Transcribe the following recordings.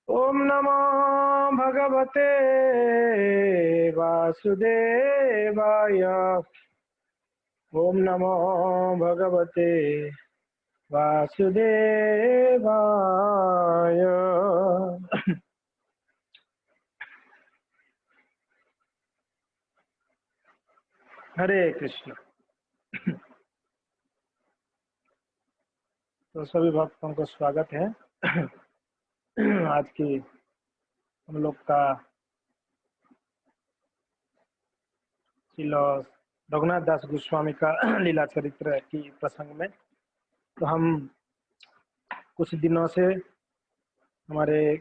ओम नमो भगवते वासुदेवाय। ओम नमो भगवते वासुदेवाय। हरे कृष्ण। तो सभी भक्तों को स्वागत है। आज की हम लोग का श्रील रघुनाथ दास गोस्वामी का लीला चरित्र की प्रसंग में, तो हम कुछ दिनों से हमारे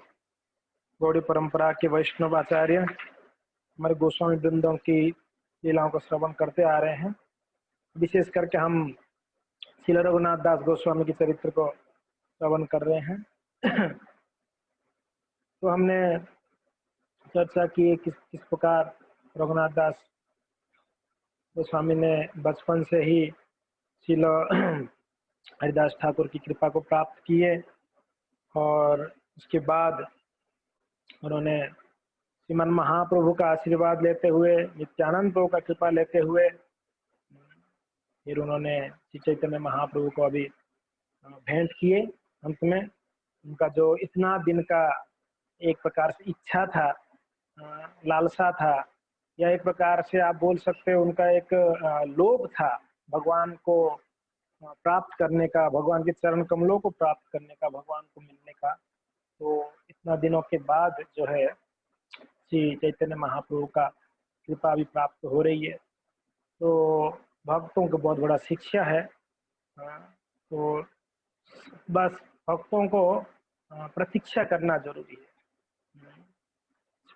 गौड़ी परंपरा के वैष्णव आचार्य हमारे गोस्वामी वृंदों की लीलाओं को श्रवण करते आ रहे हैं। विशेष करके हम श्रील रघुनाथ दास गोस्वामी के चरित्र को श्रवण कर रहे हैं। तो हमने चर्चा की किस किस प्रकार रघुनाथ दास गोस्वामी ने बचपन से ही श्रील हरिदास ठाकुर की कृपा को प्राप्त किए, और उसके बाद उन्होंने श्रीमन महाप्रभु का आशीर्वाद लेते हुए, नित्यानंद प्रभु का कृपा लेते हुए, फिर उन्होंने श्री चैतन्य महाप्रभु को अभी भेंट किए। अंत में उनका जो इतना दिन का एक प्रकार से इच्छा था, लालसा था, या एक प्रकार से आप बोल सकते हो उनका एक लोभ था भगवान को प्राप्त करने का, भगवान के चरण कमलों को प्राप्त करने का, भगवान को मिलने का। तो इतना दिनों के बाद जो है श्री चैतन्य महाप्रभु का कृपा भी प्राप्त हो रही है। तो भक्तों को बहुत बड़ा शिक्षा है। तो बस भक्तों को प्रतीक्षा करना जरूरी है।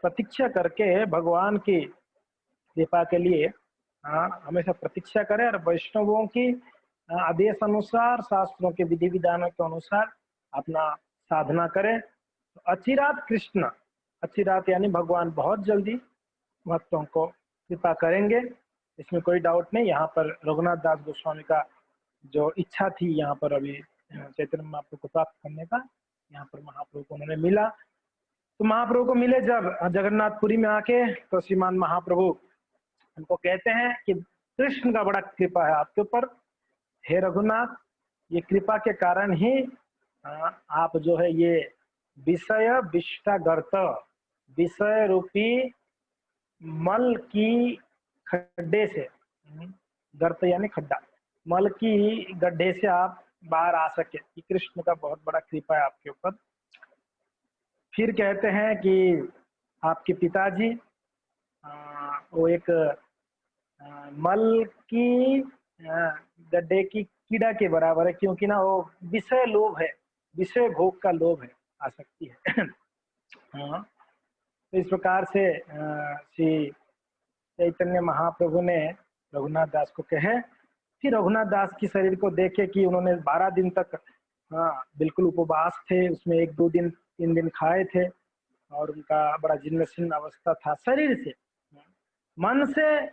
प्रतीक्षा करके भगवान की कृपा के लिए हमेशा प्रतीक्षा करें, और वैष्णवों की आदेश अनुसार, शास्त्रों के विधि विधानों के अनुसार अपना साधना करें। तो अचिरात कृष्ण, अचिरात यानी भगवान बहुत जल्दी भक्तों को कृपा करेंगे, इसमें कोई डाउट नहीं। यहाँ पर रघुनाथ दास गोस्वामी का जो इच्छा थी यहाँ पर अभी चैतन्य महाप्रभु को प्राप्त करने का, यहाँ पर महाप्रभु को उन्होंने मिला। तो महाप्रभु को मिले जब जगन्नाथपुरी में आके, तो श्रीमान महाप्रभु उनको कहते हैं कि कृष्ण का बड़ा कृपा है आपके ऊपर, हे रघुनाथ, ये कृपा के कारण ही आप जो है ये विषय विष्टागर्त, विषय रूपी मल की खड्डे से, गर्त यानी खड्डा, मल की गड्ढे से आप बाहर आ सके, कि कृष्ण का बहुत बड़ा कृपा है आपके ऊपर। फिर कहते हैं कि आपके पिताजी वो एक मल की गड्ढे की कीड़ा के बराबर है, क्योंकि ना वो विषय लोभ है, विषय भोग का लोभ है, आसक्ति है। हाँ, तो इस प्रकार से श्री चैतन्य महाप्रभु ने रघुनाथ दास को कहे। फिर रघुनाथ दास की शरीर को देखे कि उन्होंने 12 दिन तक बिल्कुल उपवास थे, उसमें 1-2 दिन 3 दिन खाए थे, और उनका बड़ा जीर्ण शीर्ण अवस्था था शरीर से, मन से,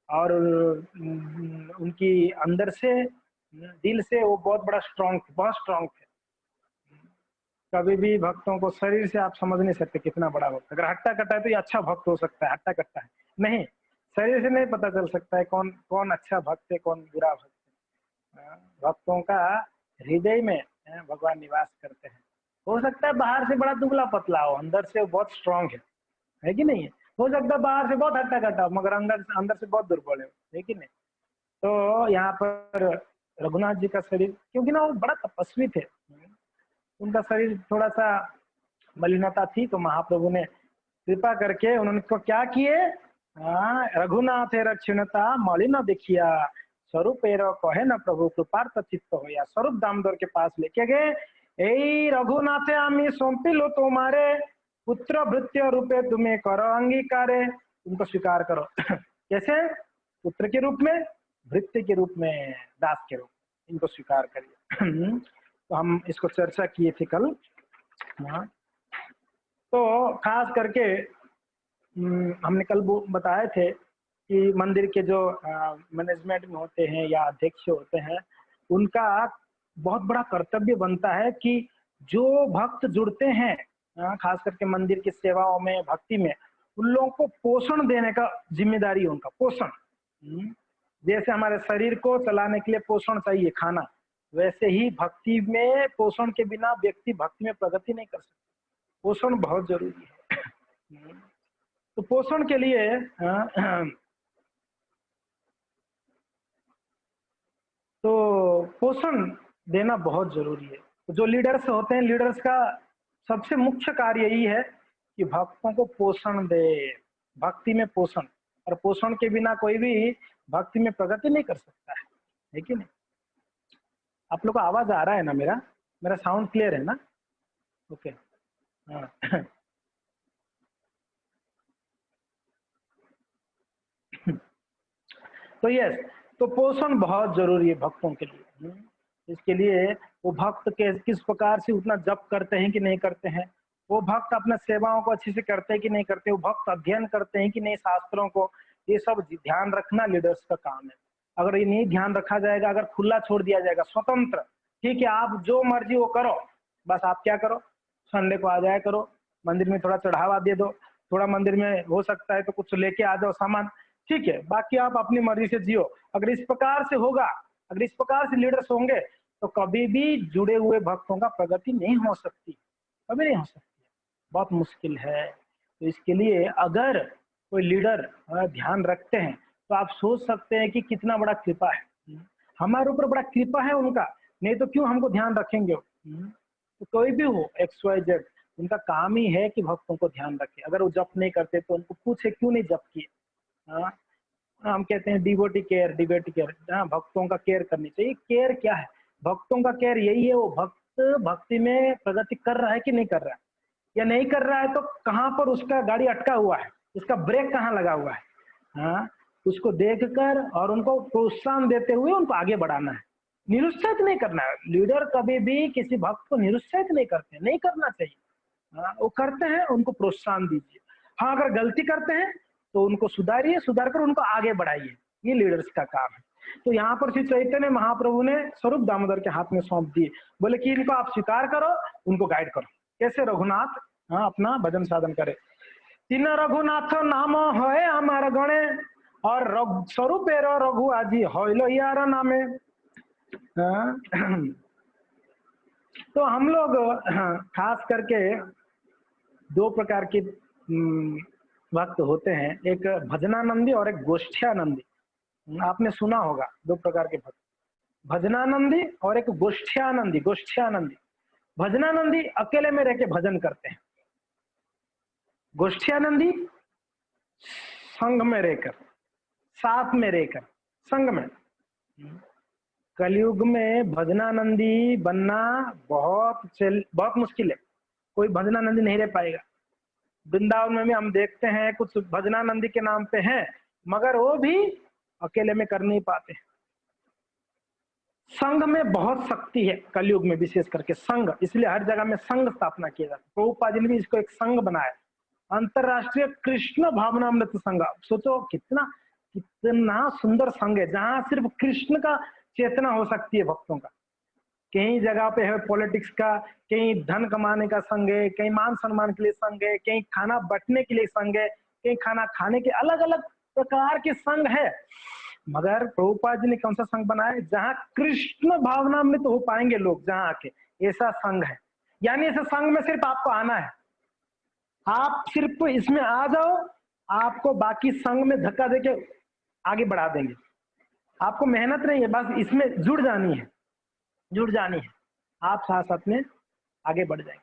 और उनकी अंदर से, दिल से वो बहुत बड़ा स्ट्रांग थे, बहुत स्ट्रांग थे। कभी भी भक्तों को शरीर से आप समझ नहीं सकते कितना बड़ा भक्त। अगर हट्टा कट्टा है तो ये अच्छा भक्त हो सकता है, हट्टा कट्टा है नहीं, शरीर से नहीं पता चल सकता है कौन कौन अच्छा भक्त है, कौन बुरा भक्त है। भक्तों का हृदय में भगवान निवास करते हैं। हो सकता है बाहर से बड़ा दुबला पतला हो, अंदर से बहुत स्ट्रांग है कि नहीं है। हो सकता है बाहर से बहुत हट्टा कट्टा हो, मगर अंदर अंदर से बहुत दुर्बल है कि नहीं। तो यहाँ पर रघुनाथ जी का शरीर, क्योंकि ना वो बड़ा तपस्वी थे, उनका शरीर थोड़ा सा मलिनता थी, तो महाप्रभु ने कृपा करके उन्होंने को क्या किए, रघुनाथ रक्षणता मलिन देखिया, स्वरूप कहे न प्रभु कृपार्थ चित्त हो, या स्वरूप दामोदर के पास लेके गए। ए रघुनाथे आमी सौंपिलो तुम्हारे, पुत्र भृत्य रूपे तुम्हें करो अंगीकारे, तुमको स्वीकार करो। कैसे? पुत्र के रूप में, भृत्य के रूप में, दास के रूप में, इनको स्वीकार करिए। तो हम इसको चर्चा किए थे कल। तो खास करके हमने कल बताए थे कि मंदिर के जो मैनेजमेंट में होते हैं या अध्यक्ष होते हैं, उनका बहुत बड़ा कर्तव्य बनता है कि जो भक्त जुड़ते हैं खास करके मंदिर की सेवाओं में, भक्ति में, उन लोगों को पोषण देने का जिम्मेदारी है उनका, पोषण। जैसे हमारे शरीर को चलाने के लिए पोषण चाहिए, खाना, वैसे ही भक्ति में पोषण के बिना व्यक्ति भक्ति में प्रगति नहीं कर सकता। पोषण बहुत जरूरी है। तो पोषण के लिए तो पोषण देना बहुत जरूरी है। जो लीडर्स होते हैं, लीडर्स का सबसे मुख्य कार्य यही है कि भक्तों को पोषण दे, भक्ति में पोषण। और पोषण के बिना कोई भी भक्ति में प्रगति नहीं कर सकता है कि नहीं? आप लोग को आवाज आ रहा है ना? मेरा मेरा साउंड क्लियर है ना? ओके। हाँ। तो यस, तो पोषण बहुत जरूरी है भक्तों के लिए। इसके लिए वो भक्त के किस प्रकार से उतना जप करते हैं कि नहीं करते हैं, वो भक्त अपने सेवाओं को अच्छे से करते हैं कि नहीं करते, वो भक्त अध्ययन करते हैं कि नहीं शास्त्रों को, ये सब ध्यान रखना लीडर्स का काम है। अगर ये नहीं ध्यान रखा जाएगा, अगर खुला छोड़ दिया जाएगा, स्वतंत्र, ठीक है आप जो मर्जी वो करो, बस आप क्या करो, संडे को आ जाया करो, मंदिर में थोड़ा चढ़ावा दे दो, थोड़ा मंदिर में हो सकता है तो कुछ लेके आ जाओ सामान, ठीक है, बाकी आप अपनी मर्जी से जियो। अगर इस प्रकार से होगा, अगर इस प्रकार से लीडर्स होंगे तो कभी भी जुड़े हुए भक्तों का प्रगति नहीं हो सकती, कभी नहीं हो सकती, बहुत मुश्किल है। तो इसके लिए अगर कोई लीडर ध्यान रखते हैं तो आप सोच सकते हैं कि कितना बड़ा कृपा है, हमारे ऊपर बड़ा कृपा है उनका, नहीं तो क्यों हमको ध्यान रखेंगे। तो कोई भी हो, XYZ, उनका काम ही है कि भक्तों को ध्यान रखे। अगर वो जप नहीं करते तो उनको पूछे क्यों नहीं जप किए। हम कहते हैं डिवोटी केयर, डिवोटी केयर, हाँ, भक्तों का केयर करनी चाहिए। केयर क्या है? भक्तों का केयर यही है, वो भक्त भक्ति में प्रगति कर रहा है कि नहीं कर रहा है, या नहीं कर रहा है तो कहाँ पर उसका गाड़ी अटका हुआ है, उसका ब्रेक कहाँ लगा हुआ है, हाँ, उसको देखकर और उनको प्रोत्साहन देते हुए उनको आगे बढ़ाना है, निरुत्साहित नहीं करना है। लीडर कभी भी किसी भक्त को निरुत्साहित नहीं करते, नहीं करना चाहिए। हाँ, वो करते हैं, उनको प्रोत्साहन दीजिए। हाँ, अगर गलती करते हैं तो उनको सुधारिए, सुधार कर उनको आगे बढ़ाइए, ये लीडर्स का काम है। तो यहाँ पर श्री चैतन्य महाप्रभु ने स्वरूप दामोदर के हाथ में सौंप दिए, बोले कि इनको आप स्वीकार करो, उनको गाइड करो, कैसे रघुनाथ अपना भजन साधन करे। तीन रघुनाथ नाम है हमार गणे, और स्वरूप रघु आजी होइलो यार नामे। तो हम लोग खास करके दो प्रकार के भक्त होते हैं, एक भजनानंदी और एक गोष्ठ्यानंदी। आपने सुना होगा दो प्रकार के भक्त, भजनानंदी और एक गोष्ठ्यानंदी। गोष्ठ्यानंदी, भजनानंदी अकेले में रह के भजन करते हैं, गोष्ठ्यानंदी संघ में रहकर, साथ में रहकर, संघ में। कलयुग में भजनानंदी बनना बहुत मुश्किल है, कोई भजनानंदी नहीं रह पाएगा। वृंदावन में भी हम देखते हैं कुछ भजनानंदी के नाम पे हैं, मगर वो भी अकेले में कर नहीं पाते। संघ में बहुत शक्ति है कलयुग में, विशेष करके संघ, इसलिए हर जगह में संघ स्थापना किया जाता है। प्रभुपाद जी ने भी इसको एक संघ बनाया, अंतरराष्ट्रीय कृष्ण भावनामृत संघ। सोचो कितना कितना सुंदर संघ है, जहां सिर्फ कृष्ण का चेतना हो सकती है भक्तों का। कहीं जगह पे है पॉलिटिक्स का, कहीं धन कमाने का संघ है, कहीं मान सम्मान के लिए संघ है, कहीं खाना बंटने के लिए संघ है, कहीं खाना खाने के, अलग अलग प्रकार के संघ है। मगर प्रभुपाद जी ने कौन सा संघ बनाया है? जहां कृष्ण भावनामृत हो पाएंगे लोग, जहां आके, ऐसा संघ है। यानी ऐसे संघ में सिर्फ आपको आना है, आप सिर्फ इसमें आ जाओ, आपको बाकी संघ में धक्का देके आगे बढ़ा देंगे। आपको मेहनत नहीं है, बस इसमें जुड़ जानी है, जुड़ जानी है, आप साथ साथ में आगे बढ़ जाएंगे।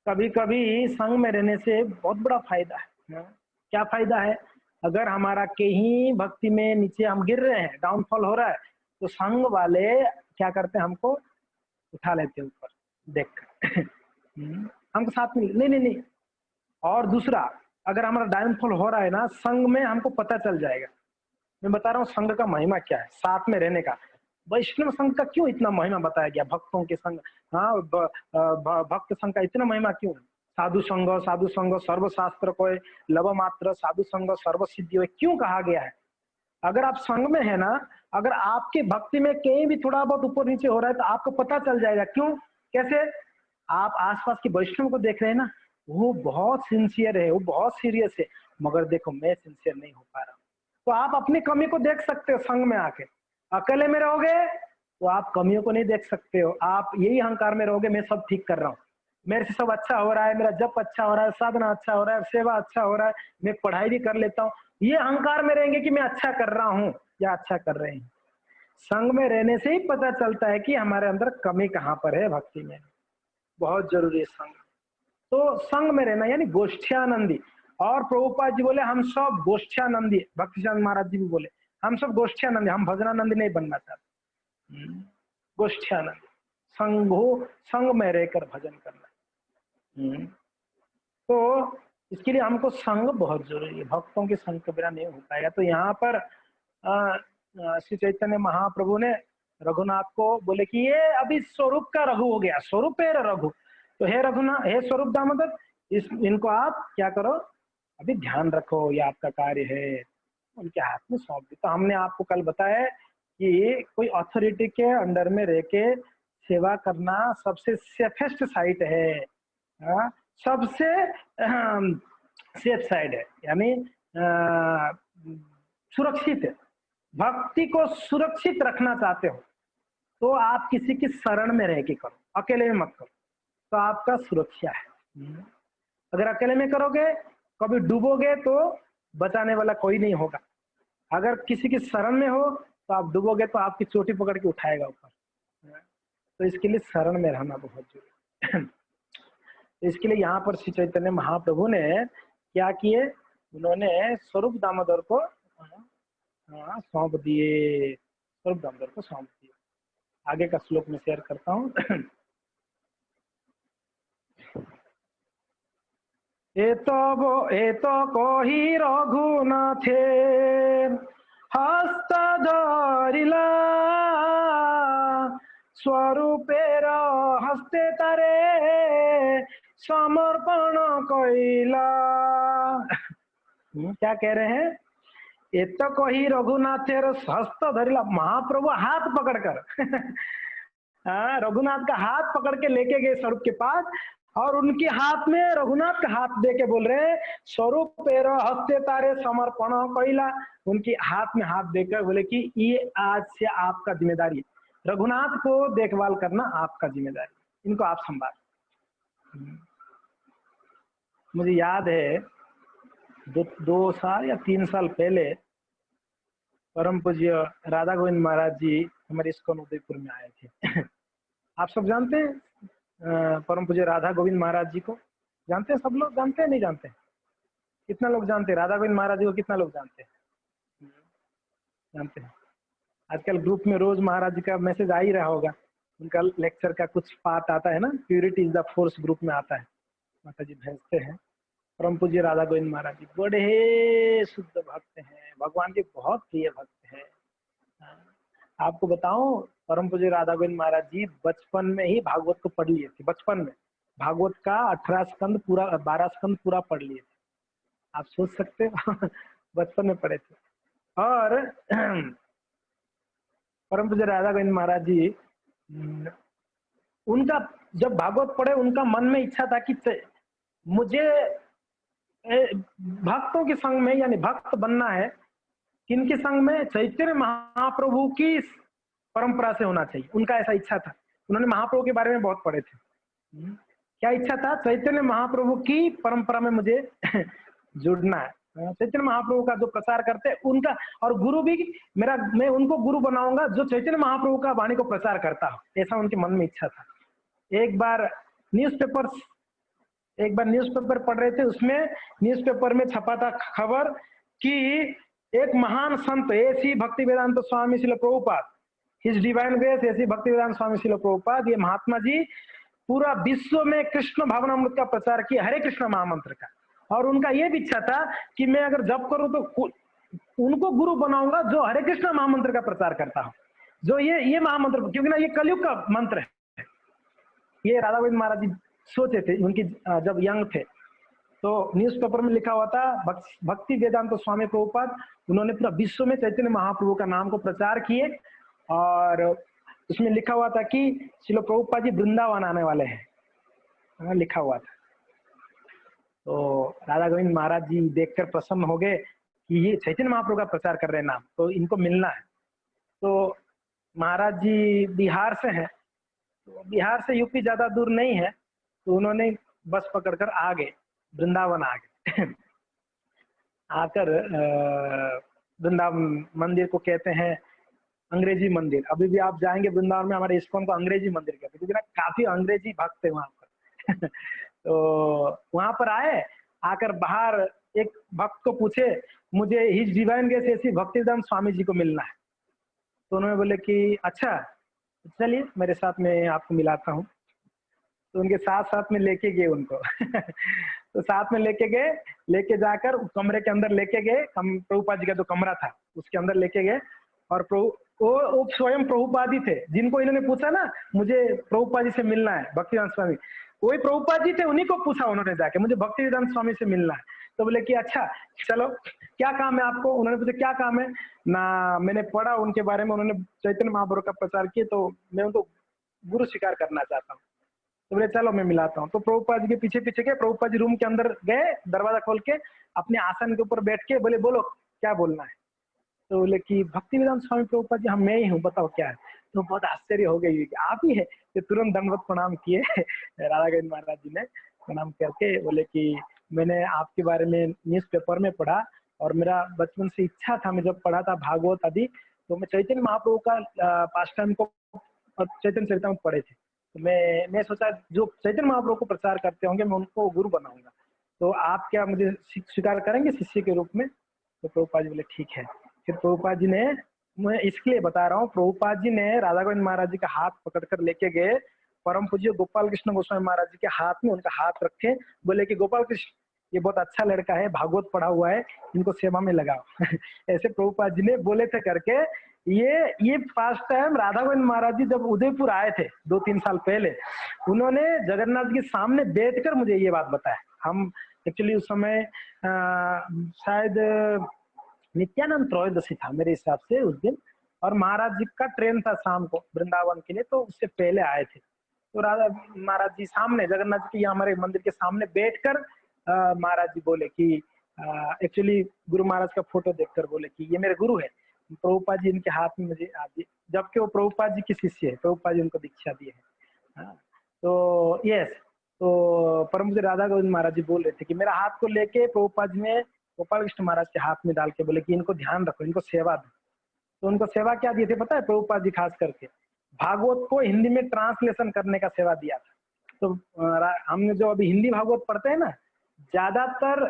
कभी कभी संघ में रहने से बहुत बड़ा फायदा है। क्या फायदा है? अगर हमारा कहीं भक्ति में नीचे हम गिर रहे हैं, डाउनफॉल हो रहा है, तो संघ वाले क्या करते हैं, हमको उठा लेते हैं ऊपर देख कर। हमको साथ में नहीं नहीं नहीं। और दूसरा, अगर हमारा डाउनफॉल हो रहा है ना, संघ में हमको पता चल जाएगा। मैं बता रहा हूँ संघ का महिमा क्या है, साथ में रहने का। वैष्णव संघ का क्यों इतना महिमा बताया गया, भक्तों के संघ, हाँ, भक्त संघ का इतना महिमा क्यों? साधु संघ सर्वशास्त्र को लव मात्र, साधु संघ सर्व सिद्धि, क्यों कहा गया है? अगर आप संघ में है ना, अगर आपके भक्ति में कहीं भी थोड़ा बहुत ऊपर नीचे हो रहा है तो आपको पता चल जाएगा। क्यों? कैसे? आप आसपास के वैष्णव को देख रहे हैं ना, वो बहुत सिंसियर है, वो बहुत सीरियस है, मगर देखो मैं सिंसियर नहीं हो पा रहा हूँ। तो आप अपनी कमी को देख सकते हो संग में आके। अकेले में रहोगे तो आप कमियों को नहीं देख सकते हो, आप यही अहंकार में रहोगे मैं सब ठीक कर रहा हूँ, मेरे से सब अच्छा हो रहा है, मेरा जप अच्छा हो रहा है, साधना अच्छा हो रहा है, सेवा अच्छा हो रहा है, मैं पढ़ाई भी कर लेता हूँ, ये अहंकार में रहेंगे कि मैं अच्छा कर रहा हूँ या अच्छा कर रहे हैं। संग में रहने से ही पता चलता है कि हमारे अंदर कमी कहाँ पर है भक्ति में। बहुत जरूरी है संग। तो संग में रहना यानी गोष्ठ्यानंदी। और प्रभुपाद जी बोले हम सब गोष्ठ्यानंदी, भक्तिचंद महाराज जी भी बोले हम सब गोष्ठ्यानंदी, हम भजनानंदी नहीं बनना चाहते। गोष्ठ्यानंदी, संघो, संग में रहकर भजन करना। तो इसके लिए हमको संग बहुत जरूरी है, भक्तों के संग के बिना नहीं हो पाएगा। तो यहाँ पर श्री चैतन्य महाप्रभु ने रघुनाथ को बोले कि ये अभी स्वरूप का रघु हो गया, स्वरूप है रघु, तो हे रघुनाथ, हे स्वरूप दामोदर, इनको आप क्या करो, अभी ध्यान रखो, ये आपका कार्य है, उनके हाथ में सौंप दी। तो हमने आपको कल बताया कि कोई अथॉरिटी के अंडर में रह के सेवा करना सबसे सेफेस्ट साइट है, सबसे सेफ साइड है, यानी सुरक्षित है। भक्ति को सुरक्षित रखना चाहते हो तो आप किसी की शरण में रह के करो, अकेले में मत करो, तो आपका सुरक्षा है। अगर अकेले में करोगे कभी डूबोगे तो बचाने वाला कोई नहीं होगा, अगर किसी की शरण में हो तो आप डूबोगे तो आपकी चोटी पकड़ के उठाएगा ऊपर। तो इसके लिए शरण में रहना बहुत जरूरी है। इसके लिए यहाँ पर श्री चैतन्य महाप्रभु ने क्या किए, उन्होंने स्वरूप दामोदर को सौंप दिए, स्वरूप दामोदर को सौंप दिए। आगे का श्लोक में शेयर करता हूँ। एतो कोही रघुनाथे हस्त धरिला स्वरूपेर हस्ते तारे समर्पण कइला। क्या कह रहे हैं, ये तो कोई रघुनाथेर हस्त धरिला, महाप्रभु हाथ पकड़कर रघुनाथ का हाथ पकड़ के लेके गए स्वरूप के पास, और उनके हाथ में रघुनाथ का हाथ दे के बोल रहे स्वरूप पेर हस्ते तारे समर्पण कइला, उनके हाथ में हाथ देकर बोले कि ये आज से आपका जिम्मेदारी है, रघुनाथ को देखभाल करना आपका जिम्मेदारी, इनको आप संभाल। मुझे याद है 2 साल या 3 साल पहले परम पूज्य राधा गोविंद महाराज जी हमारे इस्कॉन उदयपुर में आए थे। आप सब जानते हैं परम पूज्य राधा गोविंद महाराज जी को, जानते हैं सब लोग, जानते हैं नहीं जानते हैं? कितना लोग जानते हैं राधा गोविंद महाराज जी को, कितना लोग जानते हैं? जानते हैं। आजकल ग्रुप में रोज महाराज जी का मैसेज आ ही रहा होगा, उनका लेक्चर का कुछ पार्ट आता है ना, purity is the force group में आता है, माता जी भेजते हैं। परम पूज्य राधा गोविंद महाराज जी बड़े शुद्ध भक्त हैं, भगवान के बहुत प्रिय भक्त हैं। आपको बताऊं, परम पूज्य राधा गोविंद महाराज जी बचपन में ही भागवत को पढ़ लिए थे, बचपन में भागवत का 18 स्कंद पूरा, 12 स्कंद पूरा पढ़ लिए थे, आप सोच सकते हो। बचपन में पढ़े थे। और परम पूज्य राधा गोविंद महाराज जी, उनका जब भागवत पढ़े उनका मन में इच्छा था कि मुझे भक्तों के संग में, यानी भक्त बनना है, किनके संग में, चैतन्य महाप्रभु की परंपरा से होना चाहिए, उनका ऐसा इच्छा था। उन्होंने महाप्रभु के बारे में बहुत पढ़े थे। क्या इच्छा था, चैतन्य महाप्रभु की परंपरा में मुझे जुड़ना है, चैतन्य महाप्रभु का जो प्रचार करते उनका, और गुरु भी मेरा, मैं उनको गुरु बनाऊंगा जो चैतन्य महाप्रभु का वाणी को प्रचार करता हो, ऐसा उनके मन में इच्छा था। एक बार न्यूज़पेपर पढ़ रहे थे, उसमें न्यूज़पेपर में छपा था खबर कि एक महान संत A C Bhakti Vedanta Swami Srila Prabhupada, his divine grace A C Bhakti Vedanta Swami Srila Prabhupada, ये महात्मा जी पूरा विश्व में कृष्ण भावनामृत का प्रचार किया, हरे कृष्ण महामंत्र का। और उनका ये भी इच्छा था कि मैं अगर जप करूं तो उनको गुरु बनाऊंगा जो हरे कृष्ण महामंत्र का प्रचार करता हो, जो ये महामंत्र, क्योंकि ना ये कलयुग का मंत्र है। ये राधा गोविंद महाराज जी सोचे थे उनकी, जब यंग थे तो न्यूज़पेपर में लिखा हुआ था भक्ति वेदांत स्वामी प्रभुपाद, उन्होंने पूरा विश्व में चैतन्य महाप्रभु का नाम को प्रचार किए, और उसमें लिखा हुआ था कि श्रील प्रभुपाद जी वृंदावन आने वाले हैं। लिखा हुआ था। तो राधा गोविंद महाराज जी देखकर प्रसन्न हो गए कि ये चैतन्य महाप्रभु का प्रचार कर रहे हैं नाम, तो इनको मिलना है। तो महाराज जी बिहार से हैं, तो बिहार से यूपी ज्यादा दूर नहीं है, तो उन्होंने बस पकड़कर आ गए, वृंदावन आ गए। आकर वृंदावन मंदिर को कहते हैं अंग्रेजी मंदिर। अभी भी आप जाएंगे वृंदावन में, हमारे इस्कॉन को अंग्रेजी मंदिर कहते हैं, क्योंकि ना काफी अंग्रेजी भक्त है वहां पर। तो वहां पर आए, आकर बाहर एक भक्त को पूछे, मुझे हिज डिवाइन ग्रेस ऐसी भक्तिदान स्वामी जी को मिलना है। तो उन्होंने बोले कि अच्छा चलिए मेरे साथ में आपको मिलाता हूँ। तो उनके साथ साथ में लेके गए उनको। तो साथ में लेके गए, लेके जाकर कमरे के अंदर लेके गए, प्रभुपाद जी का जो कमरा था उसके अंदर लेके गए। और वो स्वयं प्रभुपाद जी थे, जिनको इन्होंने पूछा ना मुझे प्रभुपाद जी से मिलना है, भक्तिवेदांत स्वामी, वही प्रभुपाद जी थे, उन्हीं को पूछा उन्होंने जाके मुझे भक्तिवेदांत स्वामी से मिलना है। तो बोले कि अच्छा चलो क्या काम है आपको। उन्होंने पूछा क्या काम है ना, मैंने पढ़ा उनके बारे में, उन्होंने चैतन्य महाप्रभु का प्रचार किए, तो मैं उनको गुरु स्वीकार करना चाहता हूँ। तो बोले चलो मैं मिलाता हूँ। तो प्रभुपाद जी के पीछे पीछे गए, प्रभुपाद जी रूम के अंदर गए, दरवाजा खोल के अपने आसन के ऊपर बैठ के बोले बोलो क्या बोलना है। तो बोले कि भक्तिवेदांत स्वामी प्रभुपाद जी, हम मैं ही हूँ, बताओ क्या है। तो बहुत आश्चर्य हो गई कि आप ही है। तो तुरंत दंडवत प्रणाम किए राधा गोविंद महाराज जी ने, प्रणाम करके बोले कि मैंने आपके बारे में न्यूज़पेपर में पढ़ा, और मेरा बचपन से इच्छा था, मैं जब पढ़ा था भागवत आदि, तो मैं चैतन्य महाप्रभु का पास टाइम को चैतन्य चरितामृत पढ़े थे। तो मैं सोचा जो चैतन्य महाप्रभु को प्रचार करते होंगे मैं उनको गुरु बनाऊंगा, तो आप क्या मुझे स्वीकार करेंगे शिष्य के रूप में। तो प्रभुपाद जी बोले ठीक है। फिर प्रभुपाद जी ने, मैं इसके लिए बता रहा हूँ, प्रभुपाद जी ने राधा गोविंद महाराज जी का हाथ पकड़कर लेके गए, परम पूज्य गोपाल कृष्ण गोस्वामी महाराज जी के हाथ में उनका हाथ रखे, बोले कि गोपाल कृष्ण ये बहुत अच्छा लड़का है, भागवत पढ़ा हुआ है, इनको सेवा में लगाओ। ऐसे प्रभुपाद जी ने बोले थे करके। ये फर्स्ट टाइम राधा गोविंद महाराज जी जब उदयपुर आए थे 2-3 साल पहले, उन्होंने जगन्नाथ जी के सामने बैठकर मुझे ये बात बताया। हम एक्चुअली उस समय शायद नित्यानंद त्रयोदशी था मेरे हिसाब से उस दिन, और महाराज जी का ट्रेन था शाम को वृंदावन के लिए, तो उससे पहले आए थे। तो राधा महाराज जी सामने जगन्नाथ जी के हमारे मंदिर के सामने बैठकर महाराज जी बोले कि एक्चुअली गुरु महाराज का फोटो देखकर बोले कि ये मेरे गुरु है, प्रभुपाद जी इनके हाथ में मुझे आ दिए, जबकि वो प्रभुपाद जी के शिष्य है, प्रभुपाद जी उनको दीक्षा दिए है। तो यस, तो परम पूज्य राधा गोविंद महाराज जी बोल रहे थे कि मेरा हाथ को लेके प्रभुपाद जी ने गोपाल कृष्ण महाराज के हाथ में डाल के बोले कि इनको ध्यान रखो, इनको सेवा दो। तो उनको सेवा क्या दिए थे पता है प्रभुपाद जी? खास करके भागवत को हिंदी में ट्रांसलेशन करने का सेवा दिया था। तो हमने जो अभी हिंदी भागवत पढ़ते हैं ना, ज्यादातर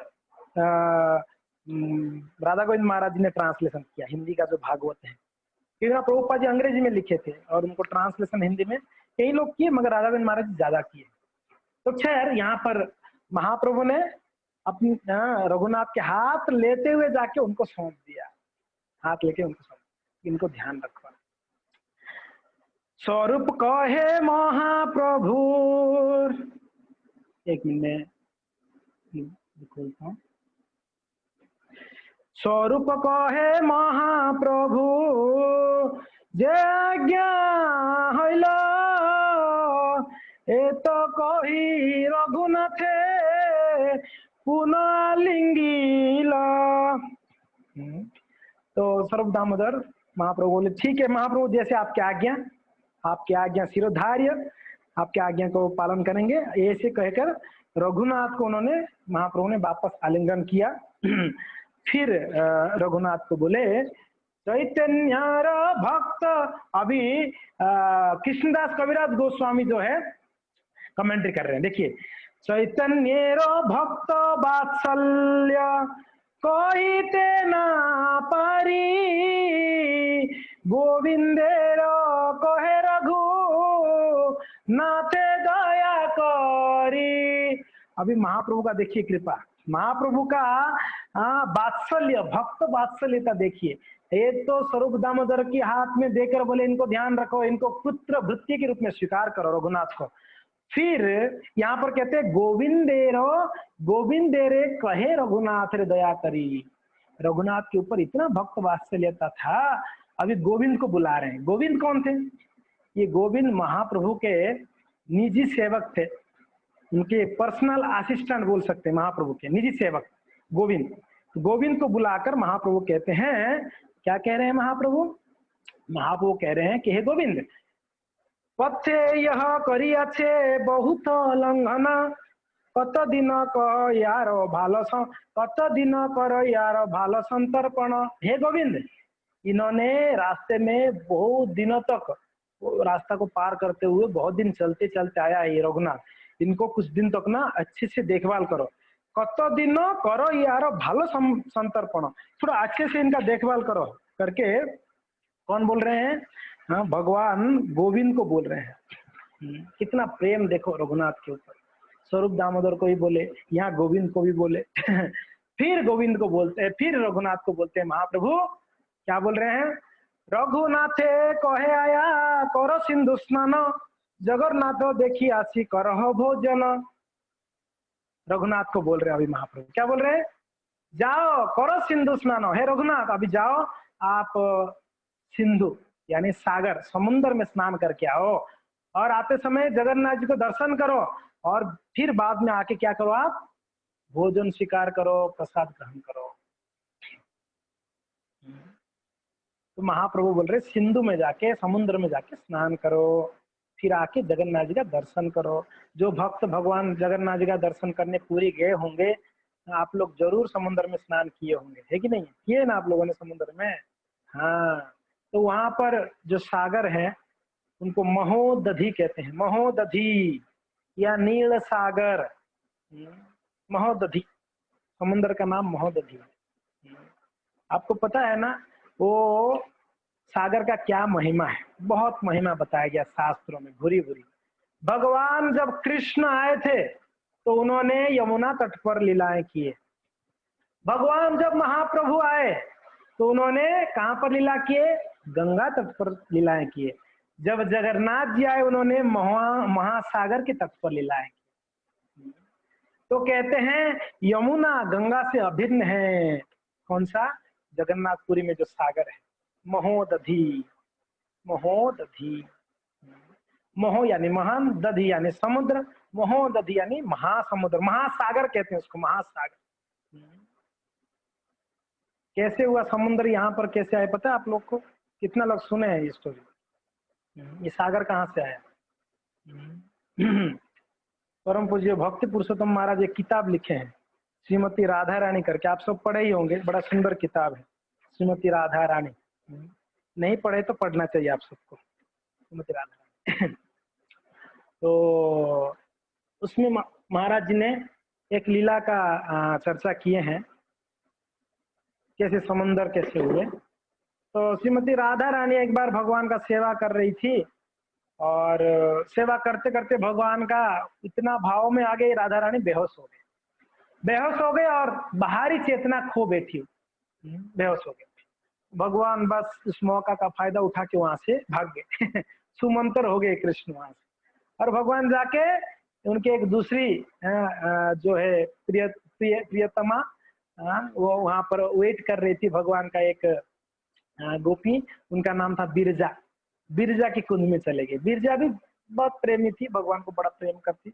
राधा गोविंद महाराज जी ने ट्रांसलेशन किया हिंदी का जो भागवत है, क्योंकि प्रभुपाद जी अंग्रेजी में लिखे थे और उनको ट्रांसलेशन हिंदी में कई लोग किए, मगर राधा गोविंद महाराज जी ज्यादा किए। तो खैर यहाँ पर महाप्रभु ने अपनी रघुनाथ के हाथ लेते हुए जाके उनको सौंप दिया, हाथ लेके उनको सौंप, इनको ध्यान रखो। स्वरूप कहे महाप्रभु, एक मिनट खोलता हूँ। स्वरूप कहे महाप्रभु जे आज्ञा हईल, ए तो कही रघुनाथे पुनः लिंगिल। तो स्वरूप दामोदर महाप्रभु बोले ठीक है महाप्रभु, जैसे आपकी आज्ञा शिरोधार्य, आपकी आज्ञा को पालन करेंगे। ऐसे कहकर रघुनाथ को उन्होंने, महाप्रभु ने वापस आलिंगन किया। फिर रघुनाथ को बोले चैतन्य भक्त, अभी कृष्णदास कविराज गोस्वामी जो है कमेंट्री कर रहे हैं, देखिए। चैतन्य भक्त वात्सल्य कहिते ना पारी, गोविंदेर कहे रघु नाथे दया करी। अभी महाप्रभु का देखिए कृपा, महाप्रभु का वात्सल्य, भक्त वात्सल्यता देखिए। ये तो स्वरूप दामोदर के हाथ में देकर बोले इनको ध्यान रखो, इनको पुत्र भृत्य के रूप में स्वीकार करो रघुनाथ को। फिर यहाँ पर कहते हैं गोविंदेरे कहे रघुनाथ रे दया करी। रघुनाथ के ऊपर इतना भक्त वात्सल्यता था, अभी गोविंद को बुला रहे हैं। गोविंद कौन थे? ये गोविंद महाप्रभु के निजी सेवक थे। उनके पर्सनल असिस्टेंट बोल सकते हैं, महाप्रभु के निजी सेवक गोविंद। गोविंद को बुलाकर महाप्रभु कहते हैं, क्या कह रहे हैं महाप्रभु? महाप्रभु कह रहे हैं कि हे गोविंद, पथे यह करियाछे बहुत लंघन, कत दिन कर यार भाल कत दिन कर यार भाल संतर्पण। हे गोविंद, इन्होंने रास्ते में बहुत दिनों तक रास्ता को पार करते हुए बहुत दिन चलते चलते आया है ये रघुनाथ, इनको कुछ दिन तक ना अच्छे से देखभाल करो। कत दिन करो यार भालो संतर्पण, थोड़ा अच्छे से इनका देखभाल करो करके कौन बोल रहे हैं? हाँ, भगवान गोविंद को बोल रहे हैं। कितना प्रेम देखो रघुनाथ के ऊपर। स्वरूप दामोदर को भी बोले, यहाँ गोविंद को भी बोले फिर गोविंद को बोलते हैं, फिर रघुनाथ को बोलते हैं महाप्रभु। क्या बोल रहे हैं? रघुनाथे कहे आया करो सिंधु स्नान, जगन्नाथ देखी आसी करह भोजन। रघुनाथ को बोल रहे हैं अभी महाप्रभु, क्या बोल रहे हैं? जाओ करो सिंधु स्नान। हे रघुनाथ, अभी जाओ आप सिंधु यानी सागर समुद्र में स्नान करके आओ, और आते समय जगन्नाथ जी को दर्शन करो, और फिर बाद में आके क्या करो? आप भोजन स्वीकार करो, प्रसाद ग्रहण करो। तो महाप्रभु बोल रहे सिंधु में जाके, समुद्र में जाके स्नान करो, फिर आके जगन्नाथ जी का दर्शन करो। जो भक्त भगवान जगन्नाथ जी का दर्शन करने पूरी गए होंगे, आप लोग जरूर समुद्र में स्नान किए होंगे, है कि नहीं? किए ना आप लोगों ने समुद्र में? हाँ, तो वहां पर जो सागर है उनको महोदधि कहते हैं। महोदधि या नील सागर, महोदधि, समुद्र का नाम महोदधि। आपको पता है ना वो सागर का क्या महिमा है? बहुत महिमा बताया गया शास्त्रों में, भूरी भूरी। भगवान जब कृष्ण आए थे तो उन्होंने यमुना तट पर लीलाएं किए। भगवान जब महाप्रभु आए तो उन्होंने कहां पर लीला किए? गंगा तट पर लीलाएं किए। जब जगन्नाथ जी आए उन्होंने महासागर के तट पर लीलाएं की। तो कहते हैं यमुना गंगा से अभिन्न है। कौन सा? जगन्नाथपुरी में जो सागर है, महोदधि। महोदधि, महो यानी महान, दधि यानी समुद्र, महोदधि यानी महासमुद्र, महासागर कहते हैं उसको, महासागर। कैसे हुआ समुद्र यहाँ पर, कैसे आए पता है आप लोग को? कितना लोग सुने हैं ये स्टोरी? ये सागर कहाँ से आया? परम पूज्य भक्ति पुरुषोत्तम महाराज एक किताब लिखे हैं, श्रीमती राधा रानी करके, आप सब पढ़े ही होंगे, बड़ा सुंदर किताब है श्रीमती राधा रानी। नहीं पढ़े तो पढ़ना चाहिए आप सबको, श्रीमती राधा रानी। तो उसमें महाराज जी ने एक लीला का चर्चा किए हैं, कैसे समुद्र कैसे हुए। तो श्रीमती राधा रानी एक बार भगवान का सेवा कर रही थी, और सेवा करते करते भगवान का इतना भाव में आ गई, राधा रानी बेहोश हो गई। बेहोश हो गए और बाहरी चेतना खो बैठी, बेहोश हो गए। भगवान बस उस मौका का फायदा उठा के वहां से भाग गए सुमंतर हो गए कृष्ण वहां से। और भगवान जाके उनके एक दूसरी जो है प्रियतमा, वो वहां पर वेट कर रही थी। भगवान का एक गोपी, उनका नाम था बिरजा। बिरजा की कुंज में चले गए। बिरजा भी बहुत प्रेमी थी, भगवान को बड़ा प्रेम करती।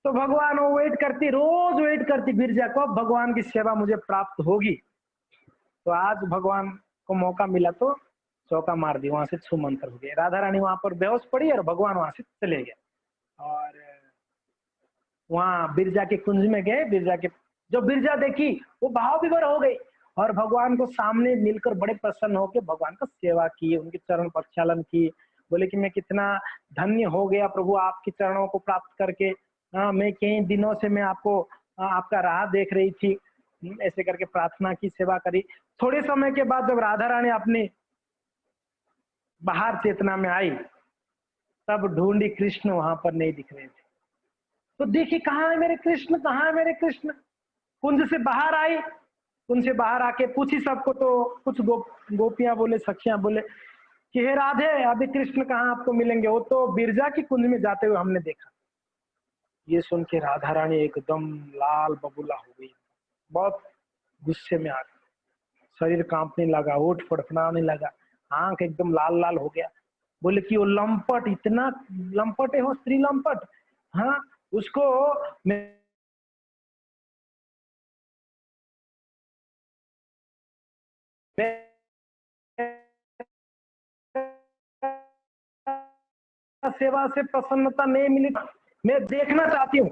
तो भगवान वो वेट करती, रोज वेट करती बिरजा को, भगवान की सेवा मुझे प्राप्त होगी। तो आज भगवान को मौका मिला तो चौका मार दी, वहां से छूमंतर हो गए। राधा रानी वहां पर बेहोश पड़ी और भगवान वहां से चले गए। और वहां बिरजा के कुंज में गए। बिरजा के जो बिरजा देखी वो भाव विभोर हो गई, और भगवान को सामने मिलकर बड़े प्रसन्न होकर भगवान का सेवा की, उनके चरण प्रक्षालन की। बोले कि मैं कितना धन्य हो गया प्रभु आपके चरणों को प्राप्त करके। मैं कई दिनों से मैं आपको आपका राह देख रही थी। ऐसे करके प्रार्थना की, सेवा करी। थोड़े समय के बाद जब राधा रानी अपनी बाहर चेतना में आई, तब ढूंढी, कृष्ण वहां पर नहीं दिख रहे थे। तो देखी कहाँ है मेरे कृष्ण, कहाँ है मेरे कृष्ण। कुंज से बाहर आई, कुंज से बाहर आके पूछी सबको। तो कुछ गोपियां बोले, सखियां बोले कि हे राधे, अभी कृष्ण कहाँ आपको मिलेंगे, वो तो बिरजा की कुंज में जाते हुए हमने देखा। ये सुन के राधा रानी एकदम लाल बबूला हो गई, बहुत गुस्से में आ गई। शरीर कांपने लगा, ओठ फड़फड़ाने लगा, आंख एकदम लाल लाल हो गया। बोले कि वो लंपट, इतना लंपट है वो स्त्री लंपट। हाँ, उसको मैं सेवा से प्रसन्नता नहीं मिली, मैं देखना चाहती हूँ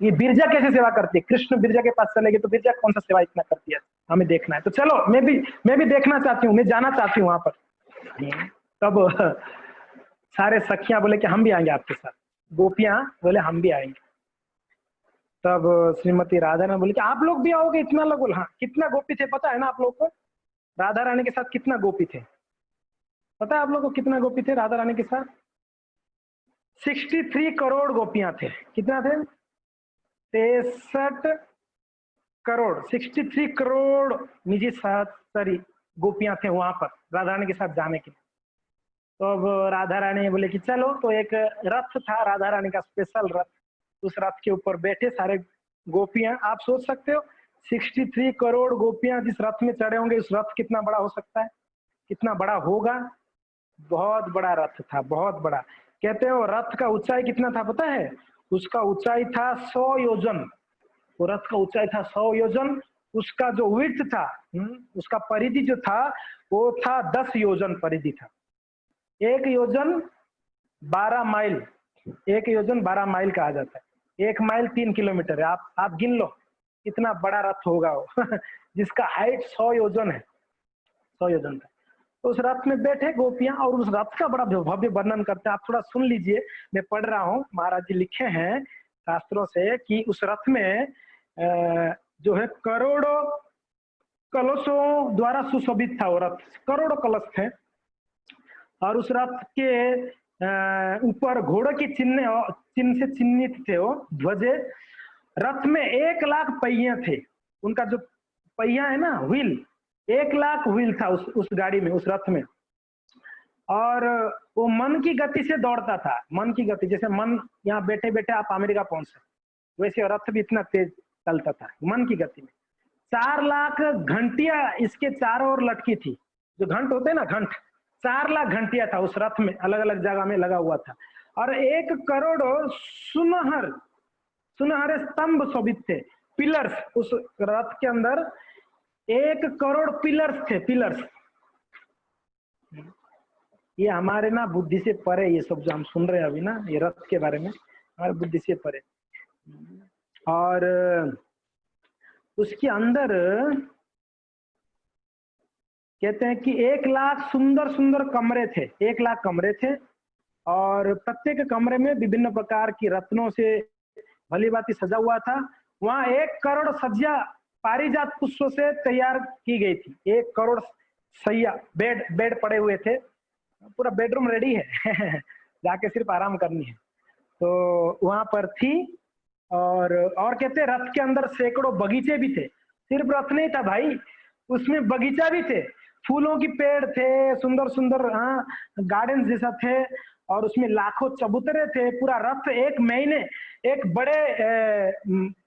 ये बिरजा कैसे सेवा करती है। कृष्ण बिरजा के पास चलेगी तो बिरजा कौन सा सेवा इतना करती है, हमें देखना है। तो चलो मैं भी देखना चाहती हूँ, मैं जाना चाहती हूँ वहां पर। तब सारे सखियां बोले कि हम भी आएंगे आपके साथ, गोपियां बोले हम भी आएंगे। तब श्रीमती राधा ने बोली कि आप लोग भी आओगे इतना लोग? बोले हाँ। कितना गोपी थे पता है ना आप लोग को? राधा रानी के साथ कितना गोपी थे पता है आप लोग को? कितना गोपी थे राधा रानी के साथ? 63 करोड़ गोपियां थे। कितना थे? 63 करोड़, 63 करोड़ निजी सॉरी गोपियां थे वहां पर राधा रानी के साथ जाने के लिए। तो अब राधा रानी बोले कि चलो, तो एक रथ था राधा रानी का, स्पेशल रथ। उस रथ के ऊपर बैठे सारे गोपियां। आप सोच सकते हो 63 करोड़ गोपियां जिस रथ में चढ़े होंगे, उस रथ कितना बड़ा हो सकता है, कितना बड़ा होगा? बहुत बड़ा रथ था, बहुत बड़ा। कहते हो रथ का ऊंचाई कितना था पता है? उसका ऊंचाई था 100 योजन। वो रथ का ऊंचाई था 100 योजन। उसका जो विड्थ था, उसका परिधि जो था वो था 10 योजन परिधि था। 1 योजन 12 माइल, 1 योजन 12 माइल कहा जाता है। 1 माइल 3 किलोमीटर है। आप गिन लो कितना बड़ा रथ होगा वो जिसका हाइट 100 योजन है, 100 योजन का। तो उस रथ में बैठे गोपियां और उस रथ का बड़ा भव्य वर्णन करते हैं। आप थोड़ा सुन लीजिए, मैं पढ़ रहा हूँ। महाराज जी लिखे हैं शास्त्रों से कि उस रथ में जो है करोड़ों कलशों द्वारा सुशोभित था वो रथ। करोड़ों कलश थे और उस रथ के ऊपर घोड़े की चिन्ह से चिन्हित थे वो ध्वजे। रथ में 1 लाख पहिए थे। उनका जो पहिया है ना, व्हील, 1 लाख व्हील था उस गाड़ी में, उस रथ में। और वो मन की गति से दौड़ता था, मन की गति। जैसे मन यहाँ बैठे बैठे आप अमेरिका पहुंच सकते, वैसे रथ भी इतना तेज चलता था मन की गति में। 4 लाख घंटियां इसके चारों ओर लटकी थी। जो घंट होते हैं ना, घंट, 4 लाख घंटियां था उस रथ में, अलग अलग जगह में लगा हुआ था। और 1 करोड़ सुनहरे स्तंभ शोभित थे, पिलर्स। उस रथ के अंदर 1 करोड़ पिलर्स थे, पिलर्स। ये हमारे ना बुद्धि से परे, ये सब जो हम सुन रहे हैं अभी ना, ये रथ के बारे में, हमारे बुद्धि से परे। और उसके अंदर कहते हैं कि 1 लाख सुंदर सुंदर कमरे थे, 1 लाख कमरे थे। और प्रत्येक कमरे में विभिन्न प्रकार की रत्नों से भली भांति सजा हुआ था। वहां 1 करोड़ सज्जा पारिजात पुष्पों से तैयार की गई थी। 1 करोड़ सैया, बेड पड़े हुए थे, पूरा बेडरूम रेडी है जाके सिर्फ आराम करनी है, तो वहां पर थी। और कहते हैं रथ के अंदर सैकड़ों बगीचे भी थे। सिर्फ रथ नहीं था भाई, उसमें बगीचा भी थे, फूलों की पेड़ थे, सुंदर सुंदर, हाँ, गार्डन जैसा थे। और उसमें लाखों चबूतरे थे। पूरा रथ एक महीने एक बड़े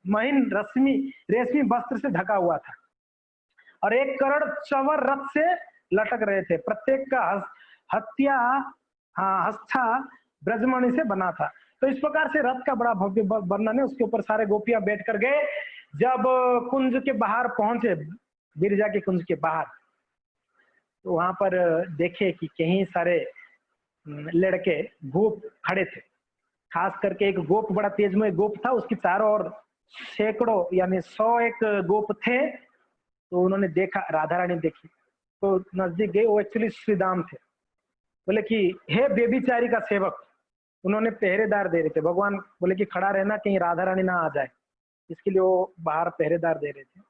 महीन रेशमी वस्त्र से ढका हुआ था। और 1 करोड़ चंवर रथ से लटक रहे थे। प्रत्येक का हस्ता ब्रजमणि से बना था। तो इस प्रकार से रथ का बड़ा भव्य वर्णन है। उसके ऊपर सारे गोपियां बैठ कर गए। जब कुंज के बाहर पहुंचे, बिरजा के कुंज के बाहर, तो वहां पर देखे कि कहीं सारे लड़के गोप खड़े थे। खास करके एक गोप, बड़ा तेजमय गोप था, उसके चारों ओर सैकड़ों यानी 101 गोप थे। तो उन्होंने देखा, राधा रानी देखी तो नजदीक गए। वो एक्चुअली श्रीदाम थे। बोले कि हे बेबीचारी का सेवक, उन्होंने पहरेदार दे रहे थे। भगवान बोले कि खड़ा रहना, कहीं राधा रानी ना आ जाए, इसके लिए वो बाहर पहरेदार दे रहे थे।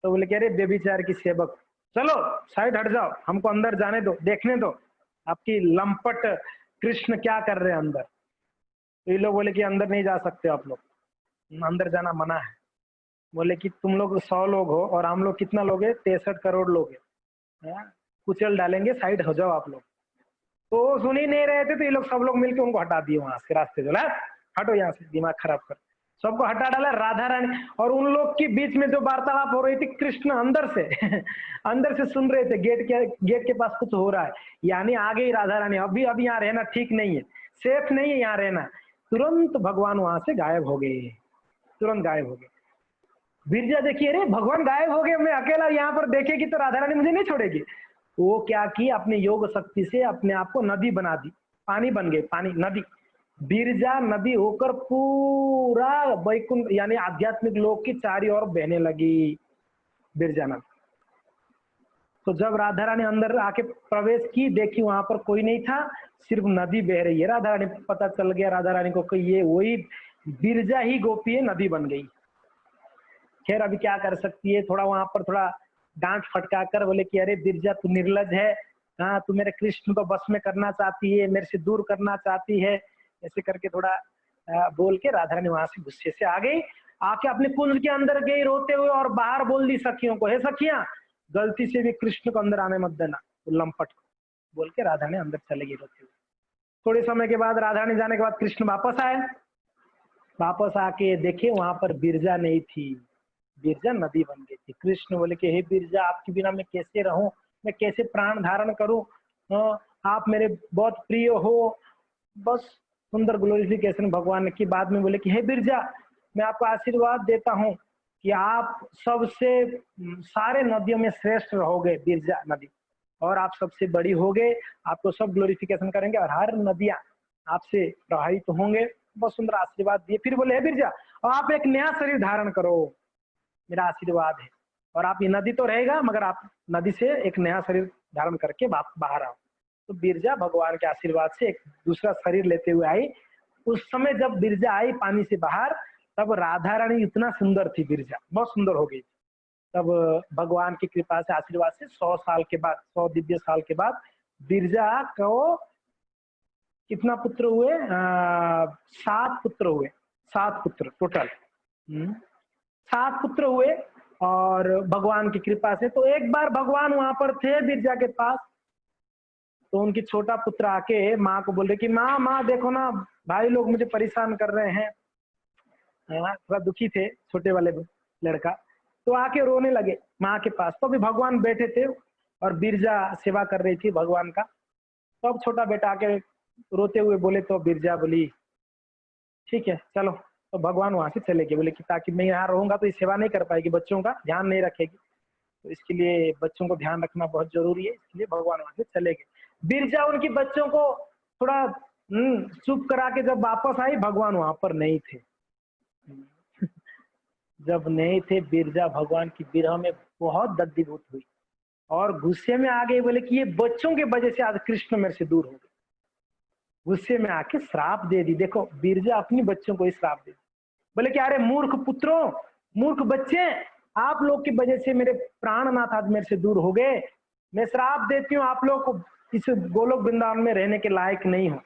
तो बोले कि अरे बेबीचार की सेवक, चलो साइड हट जाओ, हमको अंदर जाने दो, देखने दो आपकी लंपट कृष्ण क्या कर रहे हैं अंदर। तो ये लोग बोले कि अंदर नहीं जा सकते आप लोग, अंदर जाना मना है। बोले कि तुम लोग 100 लोग हो और हम लोग कितना लोग है, 63 करोड़ लोग है, कुचल डालेंगे, साइड हो जाओ आप लोग। तो सुन ही नहीं रहे थे। तो ये लोग सब लोग मिलकर उनको हटा दिए वहां से, रास्ते से। हटो यहाँ से, दिमाग खराब कर। सबको हटा डाला। राधा रानी और उन लोग के बीच में जो वार्तालाप हो रही थी, कृष्ण अंदर से अंदर से सुन रहे थे। गेट के पास कुछ हो रहा है, यानी आ गई राधा रानी। अभी यहाँ रहना ठीक नहीं है, सेफ नहीं है यहाँ रहना। तुरंत भगवान वहां से गायब हो गए, तुरंत गायब हो गए। बिरजा देखिए, अरे भगवान गायब हो गए, मैं अकेला यहाँ पर देखेगी तो राधा रानी मुझे नहीं छोड़ेगी। वो क्या की, अपने योग शक्ति से अपने आप को नदी बना दी, पानी बन गए, पानी नदी। बिरजा नदी होकर पूरा वैकुंठ यानी आध्यात्मिक लोक की चारों ओर बहने लगी बिरजा नदी। तो जब राधा रानी अंदर आके प्रवेश की, देखी वहां पर कोई नहीं था, सिर्फ नदी बह रही है। राधा रानी पता चल गया राधा रानी को कि ये वही बिरजा ही गोपी है, नदी बन गई। खैर अभी क्या कर सकती है, थोड़ा वहां पर थोड़ा डांट फटका कर बोले कि अरे बिरजा तू निर्लज है, हाँ तू मेरे कृष्ण को बस में करना चाहती है, मेरे से दूर करना चाहती है, ऐसे करके थोड़ा बोल के राधा रानी वहां से गुस्से से आ गई। आके अपने कुंज के अंदर गई रोते हुए और बाहर बोल दी सखियों को, हे सखियां गलती से भी कृष्ण को अंदर आने मत देना, लंपट को बोल के राधा ने अंदर चले गई रोते हुए। थोड़े समय के बाद राधा रानी जाने के बाद कृष्ण वापस आए, वापस आके देखे वहां पर बिरजा नहीं थी, बिरजा नदी बन गई थी। कृष्ण बोले कि हे बिरजा आपके बिना मैं कैसे रहूं, मैं कैसे प्राण धारण करूं, आप मेरे बहुत प्रिय हो। बस सुंदर ग्लोरिफिकेशन भगवान की। बाद में बोले कि हे बिरजा मैं आपको आशीर्वाद देता हूं कि आप सबसे सारे नदियों में श्रेष्ठ रहोगे बिरजा नदी, और आप सबसे बड़ी होगे, आपको सब ग्लोरिफिकेशन करेंगे और हर नदियां आपसे प्रभावित होंगे। बहुत सुंदर आशीर्वाद दिए। फिर बोले हे बिरजा आप एक नया शरीर धारण करो, मेरा आशीर्वाद है, और आप ये नदी तो रहेगा मगर आप नदी से एक नया शरीर धारण करके बाहर आओ। तो बिरजा भगवान के आशीर्वाद से एक दूसरा शरीर लेते हुए आई। उस समय जब बिरजा आई पानी से बाहर, तब राधा रानी इतना सुंदर थी, बिरजा बहुत सुंदर हो गई। तब भगवान की कृपा से आशीर्वाद से 100 साल के बाद, 100 दिव्य साल के बाद बिरजा को कितना पुत्र हुए, 7 पुत्र हुए, 7 पुत्र टोटल, 7 पुत्र हुए। और भगवान की कृपा से तो एक बार भगवान वहां पर थे बिरजा के पास, तो उनकी छोटा पुत्र आके माँ को बोल रहे कि माँ माँ देखो ना भाई लोग मुझे परेशान कर रहे हैं, थोड़ा दुखी थे छोटे वाले लड़का, तो आके रोने लगे माँ के पास। तो अभी भगवान बैठे थे और बिरजा सेवा कर रही थी भगवान का। तो अब छोटा बेटा आके रोते हुए बोले, तो बिरजा बोली ठीक है चलो। तो भगवान वहां से चले गए, बोले कि ताकि मैं यहाँ रहूंगा तो ये सेवा नहीं कर पाएगी, बच्चों का ध्यान नहीं रखेगी, तो इसके लिए बच्चों को ध्यान रखना बहुत जरूरी है, इसलिए भगवान वहां से चले गए। बिरजा उनकी बच्चों को थोड़ा चुप करा के जब वापस आई, भगवान वहां पर नहीं थे। जब नहीं थे बिरजा भगवान की विरह में बहुत दग्धीभूत हुई और गुस्से में आ गई, बोले कि ये बच्चों के वजह से आज कृष्ण मेरे से दूर हो गए। गुस्से में आके श्राप दे दी। देखो बिरजा अपनी बच्चों को ही श्राप दे दी, बोले कि अरे मूर्ख पुत्रों, मूर्ख बच्चे, आप लोग की वजह से मेरे प्राणनाथ आज मेरे से दूर हो गए। मैं श्राप देती हूँ, आप लोग को इस गोलोक वृंदावन में रहने के लायक नहीं हो,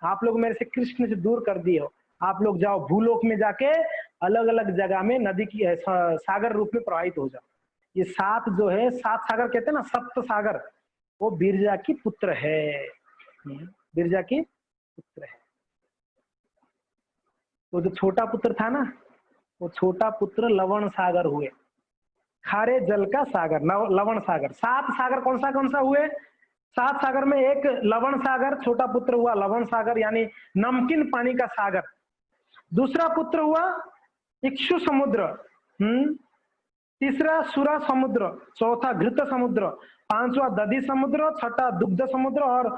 आप लोग मेरे से कृष्ण से दूर कर दिए हो। आप लोग जाओ भूलोक में जाके अलग अलग जगह में नदी की सागर रूप में प्रवाहित हो जाओ। ये 7 जो है, 7 सागर कहते हैं ना, सप्त सागर, वो बिरजा की पुत्र है, बिरजा की पुत्र है। वो जो छोटा पुत्र था ना, वो छोटा पुत्र लवण सागर हुए, खारे जल का सागर, लवण सागर। 7 सागर कौन सा हुए? 7 सागर में एक लवण सागर छोटा पुत्र हुआ, लवण सागर यानी नमकीन पानी का सागर। दूसरा पुत्र हुआ इक्षु समुद्र, तीसरा सुरा समुद्र, चौथा घृत समुद्र, पांचवा दधि समुद्र, छठा दुग्ध समुद्र, और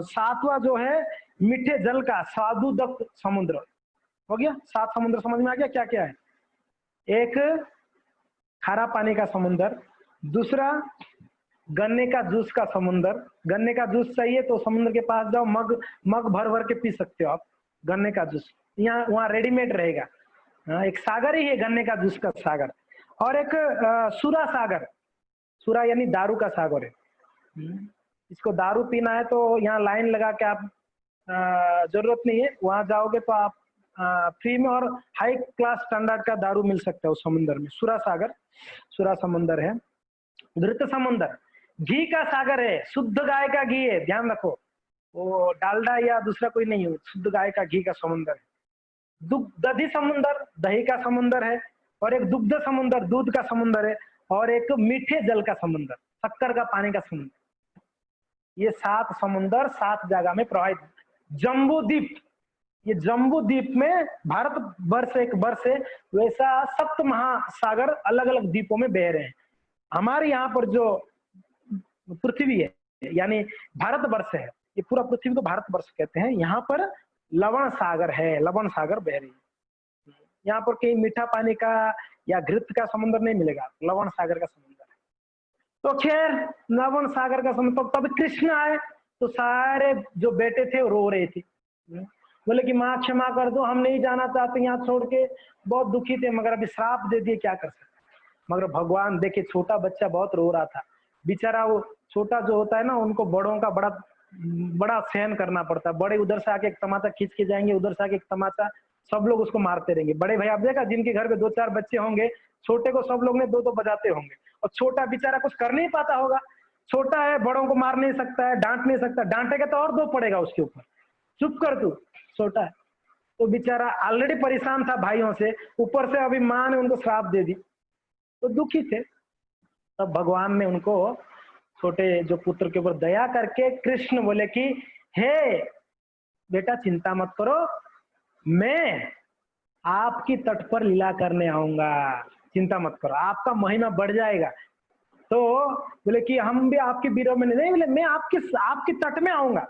7वां जो है मीठे जल का स्वादुदक समुद्र। हो गया 7 समुद्र, समझ में आ गया क्या क्या है? एक खारा पानी का समुद्र, दूसरा गन्ने का जूस का समुद्र, गन्ने का जूस चाहिए तो समुद्र के पास जाओ, मग भर भर के पी सकते हो आप गन्ने का जूस, यहाँ वहाँ रेडीमेड रहेगा। एक सागर ही है गन्ने का जूस का सागर। और एक सुरा सागर, सुरा यानी दारू का सागर है। इसको दारू पीना है तो यहाँ लाइन लगा के आप, जरूरत नहीं है, वहां जाओगे तो आप फ्री में और हाई क्लास स्टैंडर्ड का दारू मिल सकता है उस समुद्र में। सुरा सागर, सुरा समुद्र है। घृत समुद्र घी का सागर है, शुद्ध गाय का घी है, ध्यान रखो, वो डालडा या दूसरा कोई नहीं है, शुद्ध गाय का घी का समुद्र है। दधि समुद्र दही का समुद्र है, और एक दुग्ध समुद्र दूध का समुद्र है, और एक मीठे जल का समुद्र, शक्कर का पानी का समुद्र। ये 7 समुद्र 7 जगह में प्रवाहित। जम्बू द्वीप ये जम्बू द्वीप में भारत वर्ष एक वर्ष है, वैसा सप्त महासागर अलग अलग द्वीपों में बह रहे हैं। हमारे यहाँ पर जो पृथ्वी है यानी भारत वर्ष है, ये पूरा पृथ्वी को भारत वर्ष कहते हैं। यहाँ पर लवण सागर है, लवण सागर बह रही है। यहाँ पर कहीं मीठा पानी का या घृत का समुद्र नहीं मिलेगा, लवण सागर का समुद्र है। तो खैर लवण सागर का समुद्र, तब कृष्ण आए तो सारे जो बेटे थे वो रो रहे थे, बोले कि माँ क्षमा कर दो, हम नहीं जाना चाहते यहाँ छोड़ के, बहुत दुखी थे, मगर अभी श्राप दे दिए, क्या कर सकते। मगर भगवान देखे छोटा बच्चा बहुत रो रहा था बेचारा, वो छोटा जो होता है ना, उनको बड़ों का बड़ा बड़ा सहन करना पड़ता है। बड़े उधर से आके एक तमाचा खींच के जाएंगे, उधर से आके एक तमाचा, सब लोग उसको मारते रहेंगे। बड़े भाई आप देखा जिनके घर में 2-4 बच्चे होंगे, छोटे को सब लोग ने 2-2 बजाते होंगे, और छोटा बेचारा कुछ कर नहीं पाता होगा, छोटा है, बड़ों को मार नहीं सकता है, डांट नहीं सकता, डांटेगा तो और 2 पड़ेगा उसके ऊपर, चुप कर तू, छोटा है। तो बेचारा ऑलरेडी परेशान था भाइयों से, ऊपर से अभी माँ ने उनको श्राप दे दी, तो दुखी थे। तब भगवान ने उनको छोटे जो पुत्र के ऊपर दया करके कृष्ण बोले कि हे बेटा चिंता मत करो, मैं आपकी तट पर लीला करने आऊंगा, चिंता मत करो, आपका महिमा बढ़ जाएगा। तो बोले कि हम भी आपके बीरों में नहीं, बोले मैं आपके तट में आऊंगा,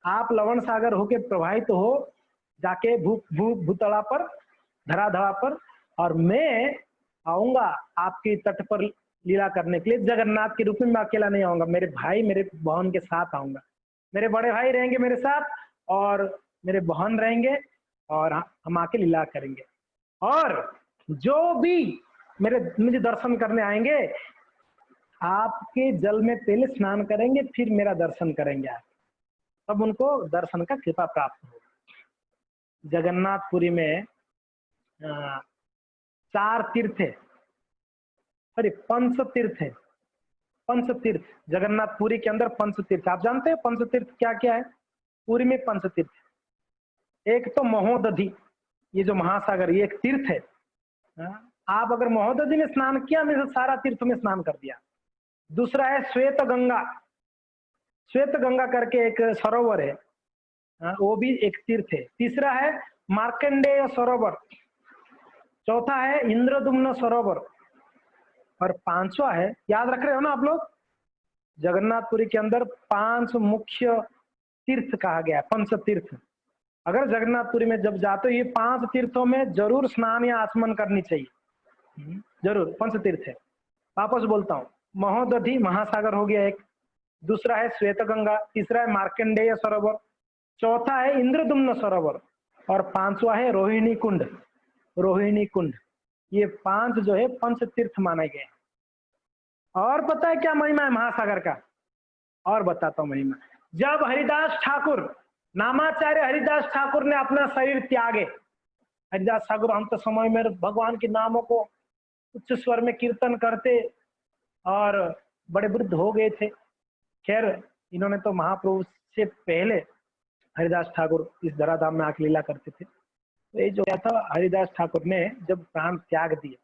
आप लवण सागर होके प्रवाहित हो जाके भूतला पर, धराधरा पर, और मैं आऊंगा आपके तट पर लीला करने के लिए। जगन्नाथ के रूप में मैं अकेला नहीं आऊंगा, मेरे भाई मेरे बहन के साथ आऊंगा, मेरे बड़े भाई रहेंगे मेरे साथ और मेरे बहन रहेंगे, और हम आके लीला करेंगे। और जो भी मुझे दर्शन करने आएंगे, आपके जल में पहले स्नान करेंगे, फिर मेरा दर्शन करेंगे आप, तब उनको दर्शन का कृपा प्राप्त होगा। जगन्नाथपुरी में 4 तीर्थ है, सॉरी 5 तीर्थ है, 5 तीर्थ जगन्नाथपुरी के अंदर 5 तीर्थ। आप जानते हैं 5 तीर्थ क्या क्या है? पुरी में 5 तीर्थ, एक तो महोदधि, ये जो महासागर, ये एक तीर्थ है। आप अगर महोदधि में स्नान किया, मैं सारा तीर्थ में स्नान कर दिया। दूसरा है श्वेत गंगा, श्वेत गंगा करके एक सरोवर है, वो भी एक तीर्थ है। तीसरा है मार्कंडेय सरोवर, चौथा है इंद्रदुम्न सरोवर, और 5वां है, याद रख रहे हो ना आप लोग, जगन्नाथपुरी के अंदर 5 मुख्य तीर्थ कहा गया है, 5 तीर्थ। अगर जगन्नाथपुरी में जब जाते हो, ये 5 तीर्थों में जरूर स्नान या आचमन करनी चाहिए, जरूर 5 तीर्थ है। वापस बोलता हूँ, महोदधि महासागर हो गया एक, दूसरा है श्वेत गंगा, तीसरा है मार्कंडेय सरोवर, चौथा है इंद्रदुम्न सरोवर, और 5वां है रोहिणी कुंड, रोहिणी कुंड। ये 5 जो है 5 तीर्थ माने गए। और पता है क्या महिमा है महासागर का? और बताता हूँ महिमा। जब हरिदास ठाकुर, नामाचार्य हरिदास ठाकुर ने अपना शरीर त्यागे, हरिदास ठाकुर अंत समय में भगवान के नामों को उच्च स्वर में कीर्तन करते और बड़े वृद्ध हो गए थे। खैर इन्होंने तो महाप्रभु से पहले हरिदास ठाकुर इस धराधाम में आके लीला करते थे। तो ये जो था, हरिदास ठाकुर ने जब प्राण त्याग दिए,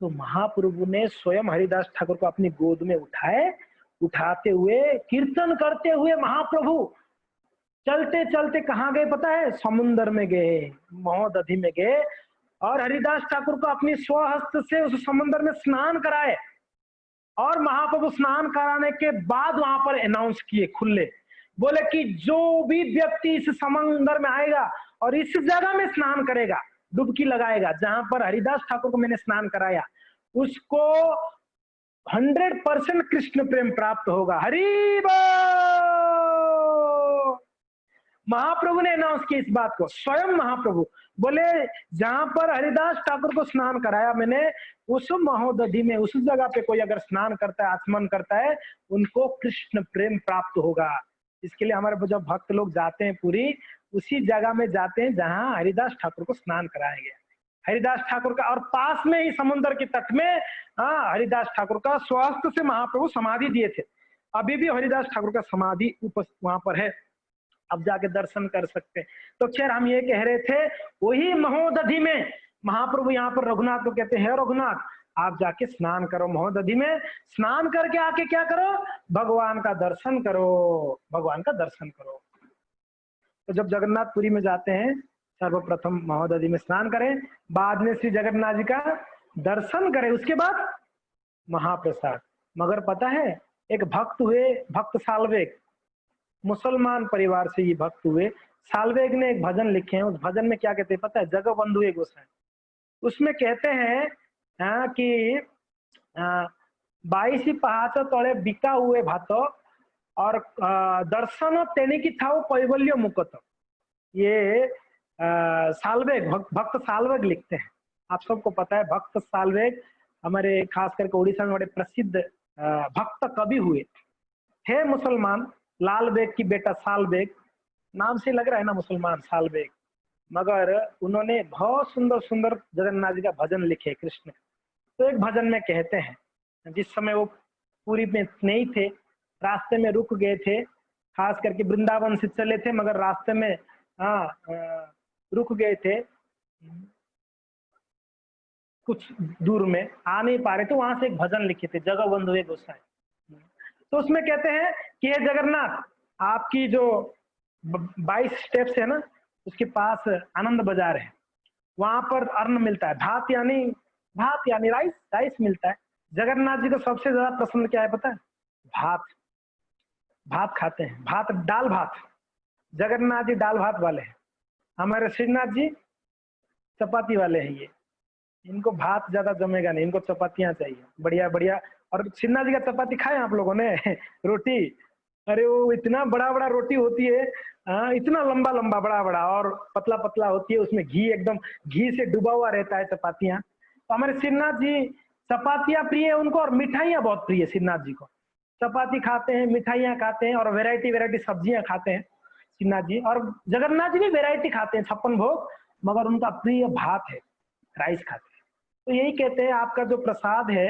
तो महाप्रभु ने स्वयं हरिदास ठाकुर को अपनी गोद में उठाए, उठाते हुए कीर्तन करते हुए महाप्रभु चलते चलते कहाँ गए पता है? समुन्द्र में गए, महोदधि में गए, और हरिदास ठाकुर को अपनी स्वहस्त से उस समुन्द्र में स्नान कराए। और महाप्रभु स्नान कराने के बाद वहां पर अनाउंस किए खुले, बोले कि जो भी व्यक्ति इस समुन्द्र में आएगा और इस जगह में स्नान करेगा, डुबकी लगाएगा, जहां पर हरिदास ठाकुर को मैंने स्नान कराया, उसको 100% कृष्ण प्रेम प्राप्त होगा। हरि बोल। महाप्रभु ने अनाउंस किया इस बात को, स्वयं महाप्रभु बोले जहां पर हरिदास ठाकुर को स्नान कराया मैंने, उस महोदधि में, उस जगह पे कोई अगर स्नान करता है, आचमन करता है, उनको कृष्ण प्रेम प्राप्त होगा। इसके लिए हमारे जब भक्त लोग जाते हैं पूरी, उसी जगह में जाते हैं जहां हरिदास ठाकुर को स्नान कराया गया, हरिदास ठाकुर का। और पास में ही समुद्र के तट में हरिदास ठाकुर का स्वहस्त से महाप्रभु समाधि दिए थे। अभी भी हरिदास ठाकुर का समाधि वहां पर है, अब जाके दर्शन कर सकते हैं। तो खैर हम ये कह रहे थे, वही महोदधि में महाप्रभु यहाँ पर रघुनाथ को कहते हैं, रघुनाथ आप जाके स्नान करो, महोदधि में स्नान करके आके क्या करो? भगवान का दर्शन करो, भगवान का दर्शन करो। तो जब जगन्नाथपुरी में जाते हैं सर्वप्रथम महोदधि में स्नान करें, बाद में श्री जगन्नाथ जी का दर्शन करें, उसके बाद महाप्रसाद। मगर पता है, एक भक्त हुए, भक्त साल्वेग, मुसलमान परिवार से ये भक्त हुए। साल्वेग ने एक भजन लिखे हैं, उस भजन में क्या कहते हैं पता है? जगबंधु एक गोसाई, उसमें कहते हैं कि 22 पहाच तले बिका हुए भात और दर्शन तेने की था कैवल्य मुकत। ये साल्वेग, भक्त साल्वेग लिखते हैं। आप सबको पता है भक्त साल्वेग हमारे खास करके उड़ीसा में बड़े प्रसिद्ध भक्त कवि हुए थे। मुसलमान, लाल बेग की बेटा साल्वेग, नाम से लग रहा है ना मुसलमान साल्वेग, मगर उन्होंने बहुत सुंदर सुंदर जगन्नाथ जी का भजन लिखे कृष्ण। तो एक भजन में कहते हैं, जिस समय वो पूरी में नहीं थे, रास्ते में रुक गए थे, खास करके वृंदावन से चले थे मगर रास्ते में रुक गए थे, कुछ दूर में आ नहीं पा रहे, तो वहां से एक भजन लिखे थे जगबंधु गोसाई। तो उसमें कहते हैं कि हे जगन्नाथ, आपकी जो 22 स्टेप्स है ना, उसके पास आनंद बाजार है, वहां पर अन्न मिलता है, भात यानी राइस मिलता है। जगन्नाथ जी को सबसे ज्यादा पसंद क्या है पता है? भात खाते हैं, दाल भात। जगन्नाथ जी दाल भात वाले हैं, हमारे श्रीनाथ जी चपाती वाले हैं। ये इनको भात ज्यादा जमेगा नहीं, इनको चपातियां चाहिए बढ़िया बढ़िया। और श्रीनाथ जी का चपाती खाए आप लोगों ने? रोटी, अरे वो इतना बड़ा बड़ा रोटी होती है, इतना लंबा लंबा बड़ा बड़ा और पतला पतला होती है, उसमें घी एकदम घी से डूबा हुआ रहता है चपातियां। तो हमारे श्रीनाथ जी चपातियां प्रिय है उनको, और मिठाइयां बहुत प्रिय है श्रीनाथ जी को। चपाती खाते हैं, मिठाइयां खाते हैं, और वेराइटी सब्जियां खाते हैं श्रीनाथ जी। और जगन्नाथ जी भी वेराइटी खाते हैं, 56 भोग, मगर उनका प्रिय भात है, राइस खाते हैं। तो यही कहते हैं आपका जो प्रसाद है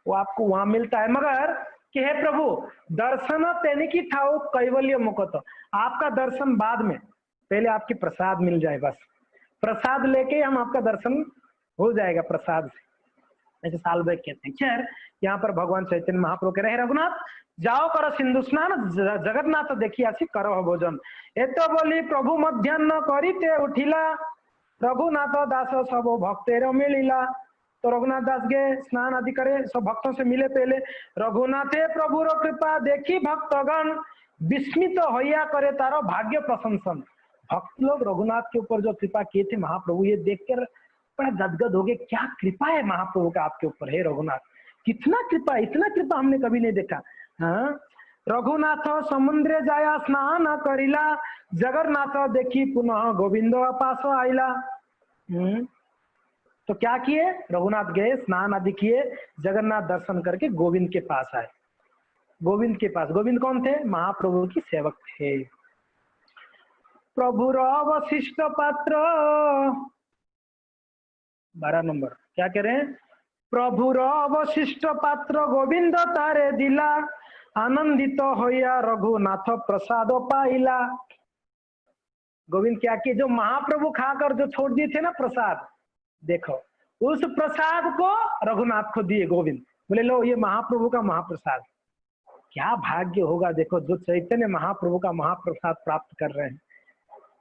वो आपको वहां मिलता है, मगर कि हे प्रभु दर्शन तेने की था कैवल्य मुकत, आपका दर्शन बाद में, पहले आपकी प्रसाद मिल जाए, बस प्रसाद लेके हम आपका दर्शन हो जाएगा प्रसाद से, ऐसे साल्वेग कहते हैं। खैर, यहाँ पर भगवान चैतन्य महाप्रभु कह रहे रघुनाथ जाओ करो सिंधु स्नान, जगन्नाथ देखी आसी करो भोजन। एत बोली प्रभु मध्याह्न करिते उठिला, रघुनाथ दास सब भक्तेर मिलिला। तो रघुनाथ दास गए स्नान आदि करे, सब भक्तों से मिले। पहले रघुनाथे प्रभुर कृपा देखी भक्तगण, विस्मित होया करे तारो भाग्य प्रशंसन। भक्त लोग रघुनाथ के ऊपर जो कृपा किए थे महाप्रभु, ये देखकर बड़ा गदगद हो गए, क्या कृपा है महाप्रभु का आपके ऊपर, है रघुनाथ, कितना कृपा, इतना कृपा हमने कभी नहीं देखा। हाँ, रघुनाथ समुद्रे जाया स्नान करिला, जगन्नाथ देखी पुनः गोविंद पास आइला। तो क्या किए? रघुनाथ गए, स्नान आदि किए, जगन्नाथ दर्शन करके गोविंद के पास आए। गोविंद के पास, गोविंद कौन थे? महाप्रभु की सेवक थे। प्रभुर अवशिष्ट पात्र, 12 नंबर क्या कह रहे हैं? प्रभुर अवशिष्ट पात्र गोविंद तारे दिला, आनंदित होया रघुनाथ प्रसाद पाइला। गोविंद क्या किए? जो महाप्रभु खाकर जो छोड़ दिए थे ना प्रसाद, देखो उस प्रसाद को रघुनाथ को दिए गोविंद, बोले लो ये महाप्रभु का महाप्रसाद। क्या भाग्य होगा, देखो जो चैतन्य महाप्रभु का महाप्रसाद प्राप्त कर रहे हैं।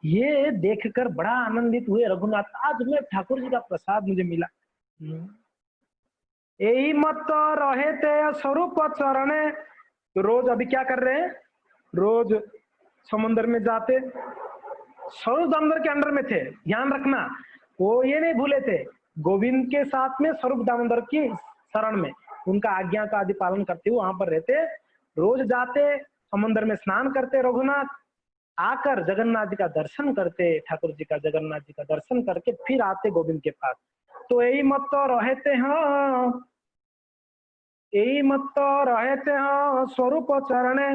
ये देखकर बड़ा आनंदित हुए रघुनाथ, आज मैं ठाकुर जी का प्रसाद मुझे मिला। यही मत रहे थे स्वरूप चरणे। तो रोज अभी क्या कर रहे हैं? रोज समुद्र में जाते, स्वरूप दामोदर के अंडर में थे, ध्यान रखना, वो ये नहीं भूले थे, गोविंद के साथ में स्वरूप दामोदर की शरण में उनका आज्ञा का आदि पालन करते हुए वहां पर रहते, रोज जाते, समुद्र में स्नान करते रघुनाथ, आकर जगन्नाथ जी का दर्शन करते, ठाकुर जी का जगन्नाथ जी का दर्शन करके फिर आते गोविंद के पास। तो यही मत तो रहते हैं, यही मत तो रहते हैं स्वरूप चरणे,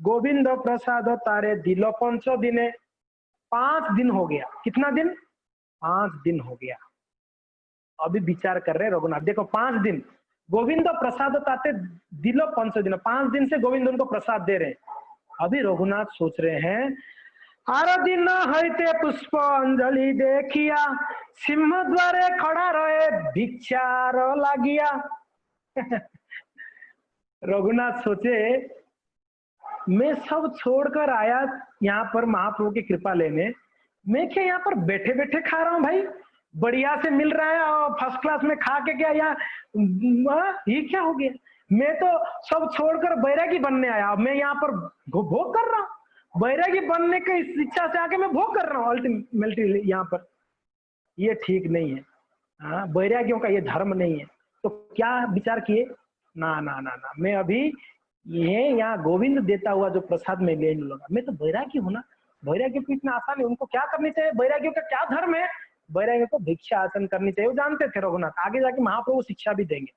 गोविंद प्रसाद तारे दिलो 5 दिने। 5 दिन हो गया, कितना दिन? 5 दिन हो गया। अभी विचार कर रहे रघुनाथ, देखो 5 दिन गोविंद प्रसाद ताते दिलो 5 दिन, 5 दिन से गोविंद उनको प्रसाद दे रहे। अभी रघुनाथ सोच रहे हैं, आर दिन हईते पुष्प अंजलि देखिया, सिंह द्वारे खड़ा रहे भिक्षार लागिया। रघुनाथ सोचे मैं सब छोड़कर आया यहाँ पर महाप्रभु की कृपा लेने, मैं क्या यहाँ पर बैठे बैठे खा रहा हूँ भाई, बढ़िया से मिल रहा है और फर्स्ट क्लास में खा के क्या यहाँ ये क्या हो गया? मैं तो सब छोड़कर बैरागी बनने आया, मैं यहाँ पर भोग कर रहा हूँ। बैरागी बनने की इच्छा से आके मैं भोग कर रहा हूँ अल्टीमेटली यहाँ पर। ये ठीक नहीं है। हाँ, बैरागियों का ये धर्म नहीं है। तो क्या विचार किए? ना ना ना ना, मैं अभी ये यहाँ गोविंद देता हुआ जो प्रसाद में ले लूंगा। मैं तो बैरागी हूं ना, बैरागियों को इतना आसान है। उनको क्या करनी चाहिए? बैरागियों का क्या धर्म है? बैरागियों को भिक्षा आसन करनी चाहिए। वो जानते थे रघुनाथ, आगे जाके महाप्रभु शिक्षा भी देंगे।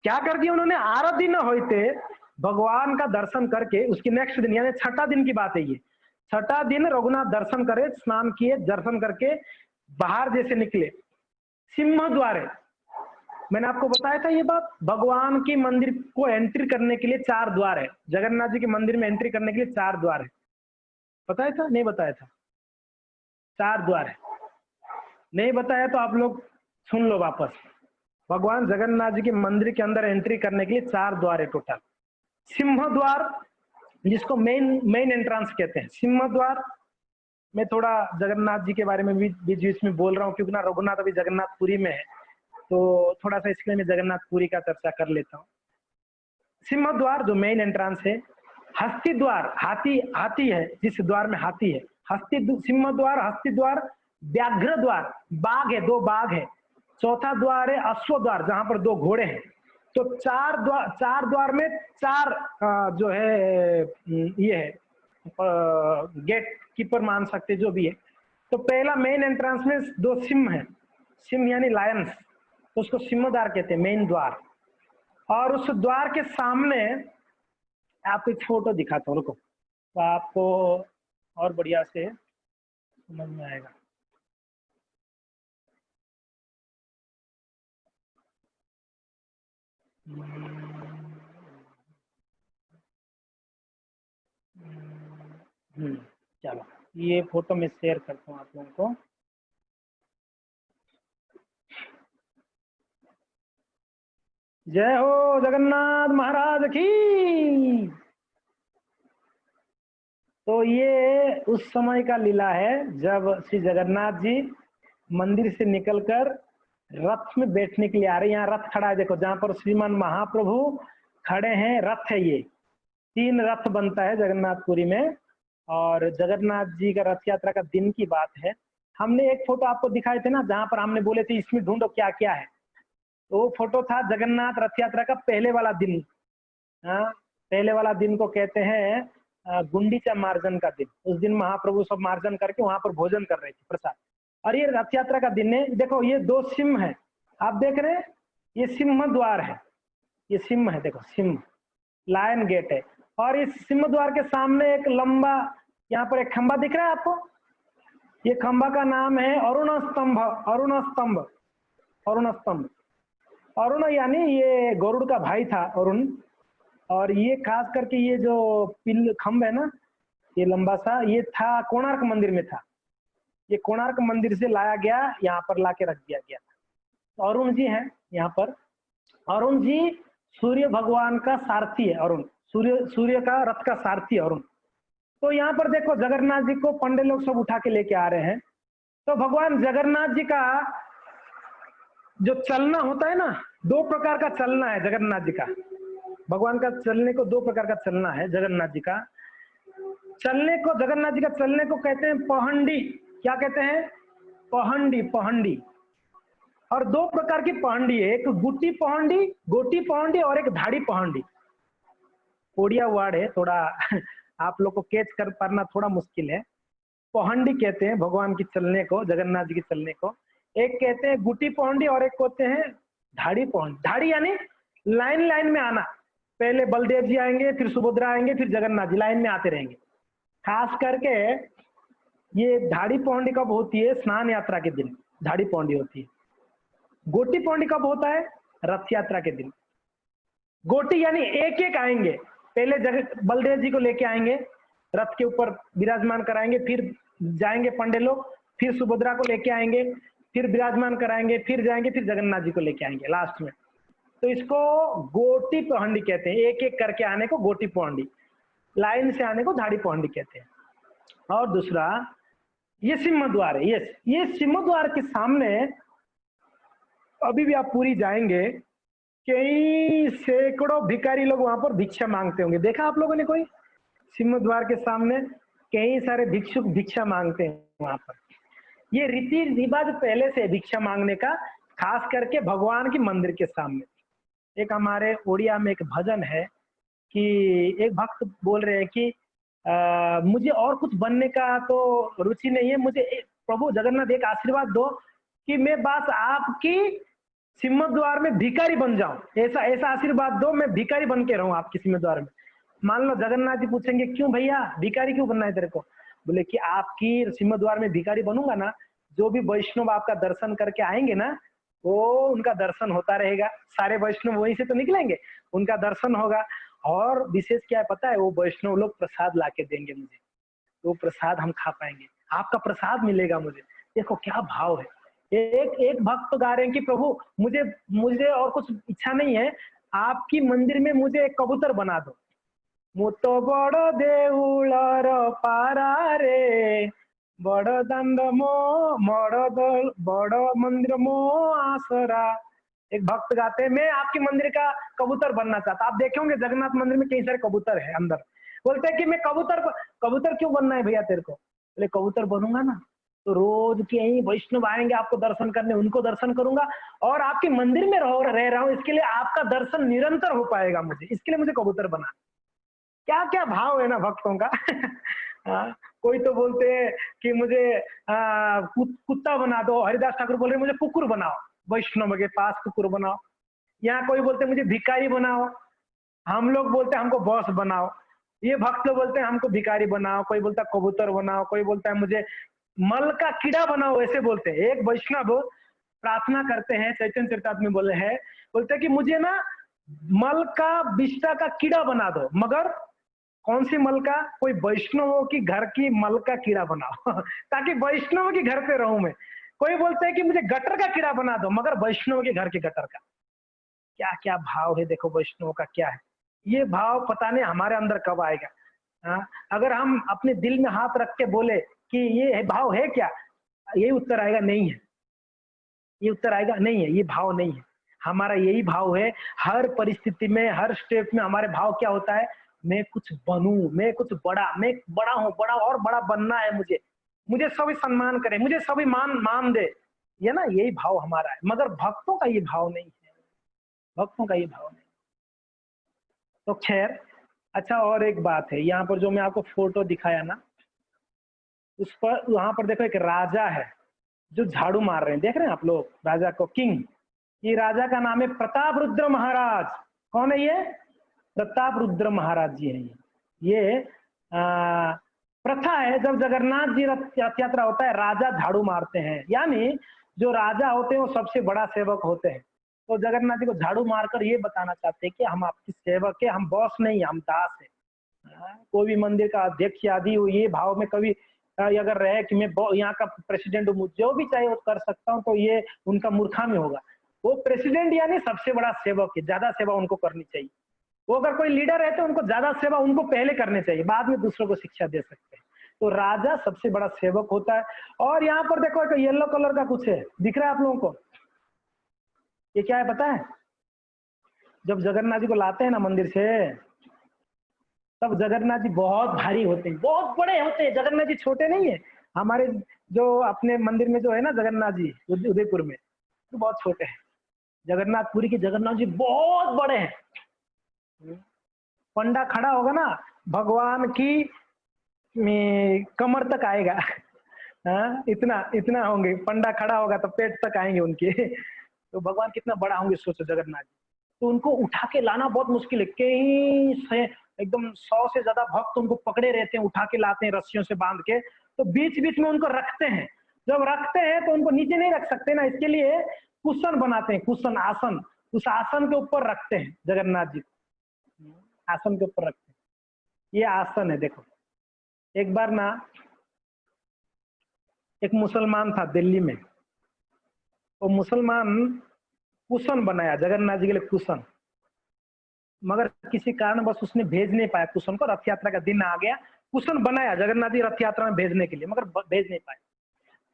क्या कर दिया उन्होंने? आरती न होते भगवान का दर्शन करके उसकी नेक्स्ट दिन यानी छठा दिन की बात है ये, छठा दिन रघुनाथ दर्शन करे, स्नान किए, दर्शन करके बाहर जैसे निकले सिंह द्वारे। मैंने आपको बताया था ये बात, भगवान की मंदिर को एंट्री करने के लिए 4 द्वार है। जगन्नाथ जी के मंदिर में एंट्री करने के लिए 4 द्वार है। बताया था नहीं बताया था? 4 द्वार है। नहीं बताया तो आप लोग सुन लो वापस। भगवान जगन्नाथ जी के मंदिर के अंदर एंट्री करने के लिए 4 द्वार है टोटल। सिंह द्वार जिसको मेन एंट्रेंस कहते हैं, सिंह द्वार। मैं थोड़ा जगन्नाथ जी के बारे में भी बीच बीच में बोल रहा हूँ क्योंकि ना रघुनाथ अभी जगन्नाथपुरी में है, तो थोड़ा सा इसके लिए मैं जगन्नाथपुरी का चर्चा कर लेता हूँ। सिंह द्वार जो मेन एंट्रेंस है। हस्ती द्वार, हाथी है, जिस द्वार में हाथी है। सिंह द्वार, हस्ती द्वार, व्याघ्र द्वार, बाघ है, 2 बाघ है। चौथा द्वार है अश्व द्वार, जहां पर 2 घोड़े हैं। तो 4 द्वार में 4 जो है ये है गेट कीपर मान सकते जो भी है। तो पहला मेन एंट्रेंस में 2 सिंह है, सिंह यानी लायंस, तो उसको सिंहद्वार कहते हैं, मेन द्वार। और उस द्वार के सामने आपको एक फोटो दिखाता हूँ, रुको, तो आपको और बढ़िया से समझ में आएगा। चलो ये फोटो मैं शेयर करता हूँ आप लोगों को। जय हो जगन्नाथ महाराज की। तो ये उस समय का लीला है जब श्री जगन्नाथ जी मंदिर से निकलकर रथ में बैठने के लिए आ रहे हैं। यहाँ रथ खड़ा है, देखो, जहां पर श्रीमान महाप्रभु खड़े हैं, रथ है ये। 3 रथ बनता है जगन्नाथपुरी में, और जगन्नाथ जी का रथ यात्रा का दिन की बात है। हमने एक फोटो आपको दिखाए थे ना, जहां पर हमने बोले थे इसमें ढूंढो क्या क्या है, तो वो फोटो था जगन्नाथ रथ यात्रा का पहले वाला दिन। हाँ, पहले वाला दिन को कहते हैं गुंडीचा मार्जन का दिन। उस दिन महाप्रभु सब मार्जन करके वहां पर भोजन कर रहे थे, प्रसाद। और ये रथ यात्रा का दिन है। देखो ये 2 सिंह है, आप देख रहे हैं, ये सिंह द्वार है, ये सिंह है, देखो सिंह, लायन गेट है। और इस सिंह द्वार के सामने एक लंबा, यहाँ पर एक खंबा दिख रहा है आपको, ये खंबा का नाम है अरुण स्तंभ। अरुण स्तंभ, अरुण स्तंभ, अरुण यानी ये गरुड़ का भाई था अरुण। और ये खास करके ये जो पिल खंभ है ना, ये लंबा सा, ये था कोणार्क मंदिर में था। ये कोणार्क मंदिर से लाया गया, यहाँ पर लाके रख दिया गया था। तो अरुण जी हैं यहाँ पर। अरुण जी सूर्य भगवान का सारथी है। अरुण सूर्य का रथ का सारथी अरुण। तो यहाँ पर देखो जगन्नाथ जी को पंडे लोग सब उठा के लेके आ रहे हैं। तो भगवान जगन्नाथ जी का जो चलना होता है ना, 2 प्रकार का चलना है जगन्नाथ जी का। भगवान का चलने को 2 प्रकार का चलना है जगन्नाथ जी का। चलने को, जगन्नाथ जी का चलने को कहते हैं पहंडी। क्या कहते हैं? पहंडी, पहंडी। और 2 प्रकार की पहंडी है, एक गुटी पहंडी, गोटी पहंडी, और एक धाड़ी पहंडी। ओडिया वर्ड है थोड़ा आप लोग को कैच कर पाना थोड़ा मुश्किल है। पहंडी कहते हैं भगवान की चलने को, जगन्नाथ जी के चलने को। एक कहते हैं गुटी पहंडी और एक कहते हैं धाड़ी पहंडी। धाड़ी यानी लाइन लाइन में आना, पहले बलदेव जी आएंगे, फिर सुभद्रा आएंगे, फिर जगन्नाथ जी लाइन में आते रहेंगे। खास करके ये धाड़ी पौंडी कब होती है? स्नान यात्रा के दिन धाड़ी पौंडी होती है। गोटी पौंडी कब होता है? रथ यात्रा के दिन। गोटी यानी एक एक आएंगे, पहले बलदेव जी को लेके आएंगे, रथ के ऊपर विराजमान कराएंगे, फिर जाएंगे पंडे लोग, फिर सुभद्रा को लेके आएंगे, फिर विराजमान कराएंगे, फिर जाएंगे, फिर जगन्नाथ जी को लेके आएंगे लास्ट में। तो इसको गोटी पौंडी कहते हैं। एक एक करके आने को गोटी पौंडी, लाइन से आने को धाड़ी पौंडी कहते हैं। और दूसरा ये सिंह द्वार है। ये सिंह द्वार के सामने अभी भी आप पूरी जाएंगे, कई सैकड़ों भिखारी लोग वहां पर भिक्षा मांगते होंगे। देखा आप लोगों ने कोई? सिंह द्वार के सामने कई सारे भिक्षुक भिक्षा मांगते हैं वहां पर। ये रीति रिवाज पहले से भिक्षा मांगने का, खास करके भगवान की मंदिर के सामने। एक हमारे ओडिया में एक भजन है कि एक भक्त बोल रहे हैं कि मुझे और कुछ बनने का तो रुचि नहीं है, मुझे प्रभु जगन्नाथ एक आशीर्वाद दो कि मैं बस आपकी सिंह द्वार में भिखारी बन जाऊं, ऐसा ऐसा आशीर्वाद दो, मैं भिखारी बन के रहूं आपकी सिंह द्वार में। मान लो जगन्नाथ जी पूछेंगे क्यों भैया भिखारी क्यों बनना है तेरे को? बोले कि आपकी सिंह द्वार में भिखारी बनूंगा ना, जो भी वैष्णव आपका दर्शन करके आएंगे ना, वो उनका दर्शन होता रहेगा, सारे वैष्णव वहीं से तो निकलेंगे, उनका दर्शन होगा। और विशेष क्या है पता है? वो वैष्णव लोग प्रसाद लाके देंगे मुझे, वो प्रसाद हम खा पाएंगे, आपका प्रसाद मिलेगा मुझे। देखो क्या भाव है। एक एक भक्त तो गा रहे हैं कि प्रभु मुझे मुझे और कुछ इच्छा नहीं है, आपकी मंदिर में मुझे एक कबूतर बना दो। मु तो बड़ देउलर पारा रे, बड़ दांड मो बड़ मंदिर मो आसरा। एक भक्त गाते हैं मैं आपकी मंदिर का कबूतर बनना चाहता। आप देखे होंगे जगन्नाथ मंदिर में कई सारे कबूतर है अंदर। बोलते हैं कि मैं कबूतर क्यों बनना है भैया तेरे को? बोले कबूतर बनूंगा ना तो रोज के यही वैष्णव आएंगे आपको दर्शन करने, उनको दर्शन करूंगा और आपके मंदिर में रह रहा हूँ, इसके लिए आपका दर्शन निरंतर हो पाएगा मुझे, इसके लिए मुझे कबूतर बना। क्या क्या भाव है ना भक्तों का। कोई तो बोलते हैं कि मुझे कुत्ता बना दो, हरिदास ठाकुर बोल रहे मुझे कुकुर बनाओ, वैष्णव के पास कुकुर बनाओ। यहाँ कोई बोलते मुझे भिखारी बनाओ, हम लोग बोलते हैं हमको बॉस बनाओ। ये भक्त लोग बोलते हैं हमको भिखारी बनाओ, कोई बोलता है कबूतर बनाओ, कोई बोलता है मुझे मल का कीड़ा बनाओ, ऐसे बोलते हैं। एक वैष्णव प्रार्थना करते हैं, चैतन्य चरितामृत में बोले हैं, बोलते हैं कि मुझे ना मल का बिष्टा का कीड़ा बना दो, मगर कौन सी मल का? कोई वैष्णवों की घर की मल का कीड़ा बनाओ ताकि वैष्णव के घर पे रहूं मैं। कोई बोलते हैं कि मुझे गटर का कीड़ा बना दो, मगर वैष्णव के घर के गटर का। क्या क्या भाव है देखो वैष्णव का क्या है। ये भाव पता नहीं हमारे अंदर कब आएगा। अगर हम अपने दिल में हाथ रख के बोले कि ये भाव है क्या, यही उत्तर आएगा नहीं है, ये उत्तर आएगा नहीं है, ये भाव नहीं है। हमारा यही भाव है, हर परिस्थिति में हर स्टेप में हमारे भाव क्या होता है? मैं कुछ बनूं, मैं कुछ बड़ा, मैं बड़ा हूं, बड़ा और बड़ा बनना है मुझे, मुझे सभी सम्मान करें, मुझे सभी मान दे, ये ना यही भाव हमारा है। मगर भक्तों का ये भाव नहीं है, भक्तों का ये भाव नहीं। तो खैर अच्छा, और एक बात है, यहाँ पर जो मैं आपको फोटो दिखाया ना, उस पर वहां पर देखो एक राजा है जो झाड़ू मार रहे हैं, देख रहे हैं आप लोग राजा को, किंग। ये राजा का नाम है प्रताप रुद्र महाराज। कौन है ये? प्रताप रुद्र महाराज जी हैं। ये प्रथा है, जब जगन्नाथ जी रथ यात्रा होता है राजा झाड़ू मारते हैं, यानी जो राजा होते हैं वो सबसे बड़ा सेवक होते हैं। तो जगन्नाथ जी को झाड़ू मारकर ये बताना चाहते हैं कि हम आपकी सेवक है, हम बॉस नहीं, हम दास है। कोई भी मंदिर का अध्यक्ष आदि ये भाव में कभी अगर रहे कि मैं यहाँ का प्रेसिडेंट हूँ, जो भी चाहे वो कर सकता हूँ, तो ये उनका मूर्खामी होगा। वो प्रेसिडेंट यानी सबसे बड़ा सेवक है, ज्यादा सेवा उनको करनी चाहिए। वो अगर कोई लीडर है तो उनको ज्यादा सेवा उनको पहले करनी चाहिए, बाद में दूसरों को शिक्षा दे सकते हैं। तो राजा सबसे बड़ा सेवक होता है। और यहाँ पर देखो एक येलो कलर का कुछ है, दिख रहा है आप लोगों को? ये क्या है पता है? जब जगन्नाथ जी को लाते हैं ना मंदिर से, तब जगन्नाथ जी बहुत भारी होते हैं, बहुत बड़े होते हैं। जगन्नाथ जी छोटे नहीं है। हमारे जो अपने मंदिर में जो है ना जगन्नाथ जी उदयपुर में, तो बहुत छोटे हैं। जगन्नाथपुरी के जगन्नाथ जी बहुत बड़े हैं। पंडा खड़ा होगा ना, भगवान की कमर तक आएगा। इतना इतना होंगे, पंडा खड़ा होगा तो पेट तक आएंगे उनके। तो भगवान कितना बड़ा होंगे सोचो जगन्नाथ जी। तो उनको उठा के लाना बहुत मुश्किल है, कई से एकदम 100 से ज्यादा भक्त उनको पकड़े रहते हैं, उठा के लाते हैं रस्सियों से बांध के। तो बीच बीच में उनको रखते हैं, जब रखते हैं तो उनको नीचे नहीं रख सकते ना, इसके लिए कुशन बनाते हैं, कुशन आसन, उस आसन के ऊपर रखते हैं जगन्नाथ जी, आसन के ऊपर रखते हैं। ये आसन है देखो। एक बार ना एक मुसलमान था दिल्ली में, वो मुसलमान कुशन बनाया जगन्नाथ जी के लिए, कुशन, मगर किसी कारण बस उसने भेज नहीं पाया कुशन को। रथ यात्रा का दिन आ गया, कुशन बनाया जगन्नाथ जी रथ यात्रा में भेजने के लिए, मगर भेज नहीं पाए।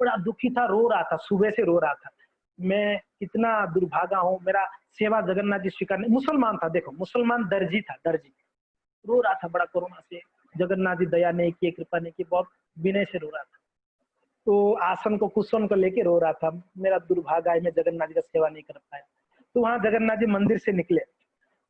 बड़ा दुखी था, रो रहा था, सुबह से रो रहा था, मैं कितना दुर्भागा हूँ, मेरा सेवा जगन्नाथ जी स्वीकार नहीं। मुसलमान था, देखो मुसलमान, दर्जी था, दर्जी रो रहा था बड़ा कोरोना से, जगन्नाथ जी दया नहीं किए, कृपा नहीं की, बहुत विनय से रो रहा था। तो आसन को कुशन को लेके रो रहा था, मेरा दुर्भाग्य है, मैं जगन्नाथ जी का सेवा नहीं कर पाया। तो वहां जगन्नाथ जी मंदिर से निकले,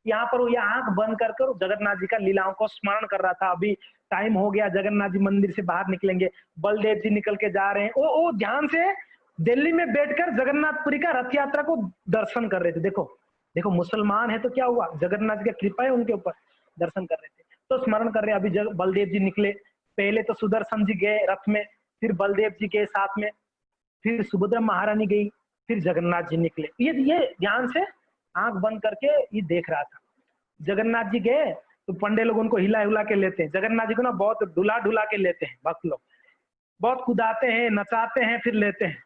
यहाँ पर वो ये आंख बंद कर कर जगन्नाथ जी का लीलाओं को स्मरण कर रहा था। अभी टाइम हो गया, जगन्नाथ जी मंदिर से बाहर निकलेंगे, बलदेव जी निकल के जा रहे हैं, वो ध्यान से दिल्ली में बैठकर जगन्नाथपुरी का रथ यात्रा को दर्शन कर रहे थे। देखो देखो, मुसलमान है तो क्या हुआ, जगन्नाथ जी का कृपा है उनके ऊपर, दर्शन कर रहे थे। तो स्मरण कर रहे, अभी बलदेव जी निकले, पहले तो सुदर्शन जी गए रथ में, फिर बलदेव जी के साथ में, फिर सुभद्रा महारानी गई, फिर जगन्नाथ जी निकले। ये ध्यान से आंख बंद करके ये देख रहा था। जगन्नाथ जी गए तो पंडे लोग उनको हिला हिला के लेते हैं, जगन्नाथ जी को ना बहुत ढुला ढुला के लेते हैं भक्त लोग, बहुत कुदाते हैं, नचाते हैं, फिर लेते हैं।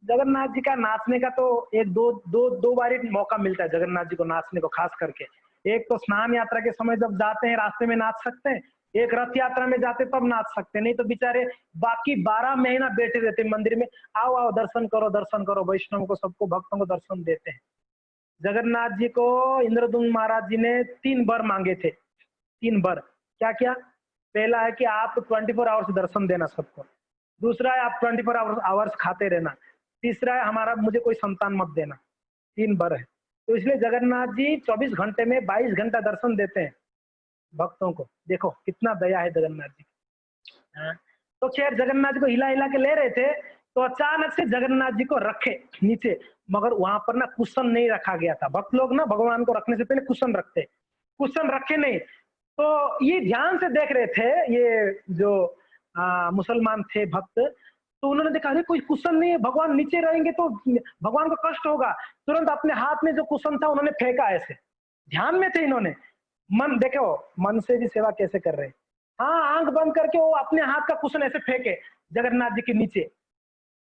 जगन्नाथ जी का नाचने का तो एक दो बार ही मौका मिलता है जगन्नाथ जी को नाचने को, खास करके एक तो स्नान यात्रा के समय जब जाते हैं रास्ते में नाच सकते हैं, एक रथ यात्रा में जाते तब नाच सकते हैं, नहीं तो बेचारे बाकी 12 महीना बैठे रहते मंदिर में, आओ आओ दर्शन करो दर्शन करो, वैष्णव को सबको भक्तों को दर्शन देते हैं। जगन्नाथ जी को इंद्रदुम्न महाराज जी ने 3 वर मांगे थे, 3 वर। क्या क्या? पहला है कि आप 24 आवर्स दर्शन देना सबको, दूसरा है आप 24 आवर्स खाते रहना, तीसरा है हमारा मुझे कोई संतान मत देना। 3 वर है। तो इसलिए जगन्नाथ जी 24 घंटे में 22 घंटा दर्शन देते हैं भक्तों को। देखो कितना दया है जगन्नाथ जी। हाँ। तो खैर जगन्नाथ जी को हिला हिला के ले रहे थे, तो अचानक से जगन्नाथ जी को रखे नीचे, मगर वहां पर ना कुशन नहीं रखा गया था। भक्त लोग ना भगवान को रखने से पहले कुशन रखते, कुशन रखे नहीं। तो ये ध्यान से देख रहे थे ये जो मुसलमान थे भक्त, तो उन्होंने देखा अरे कोई कुशन नहीं है, भगवान नीचे रहेंगे तो भगवान को कष्ट होगा। तुरंत अपने हाथ में जो कुशन था उन्होंने फेंका, ऐसे ध्यान में थे इन्होंने। मन देखो, मन से भी सेवा कैसे कर रहे हैं। हाँ, आंख बंद करके वो अपने हाथ का कुशन ऐसे फेंके जगन्नाथ जी के नीचे,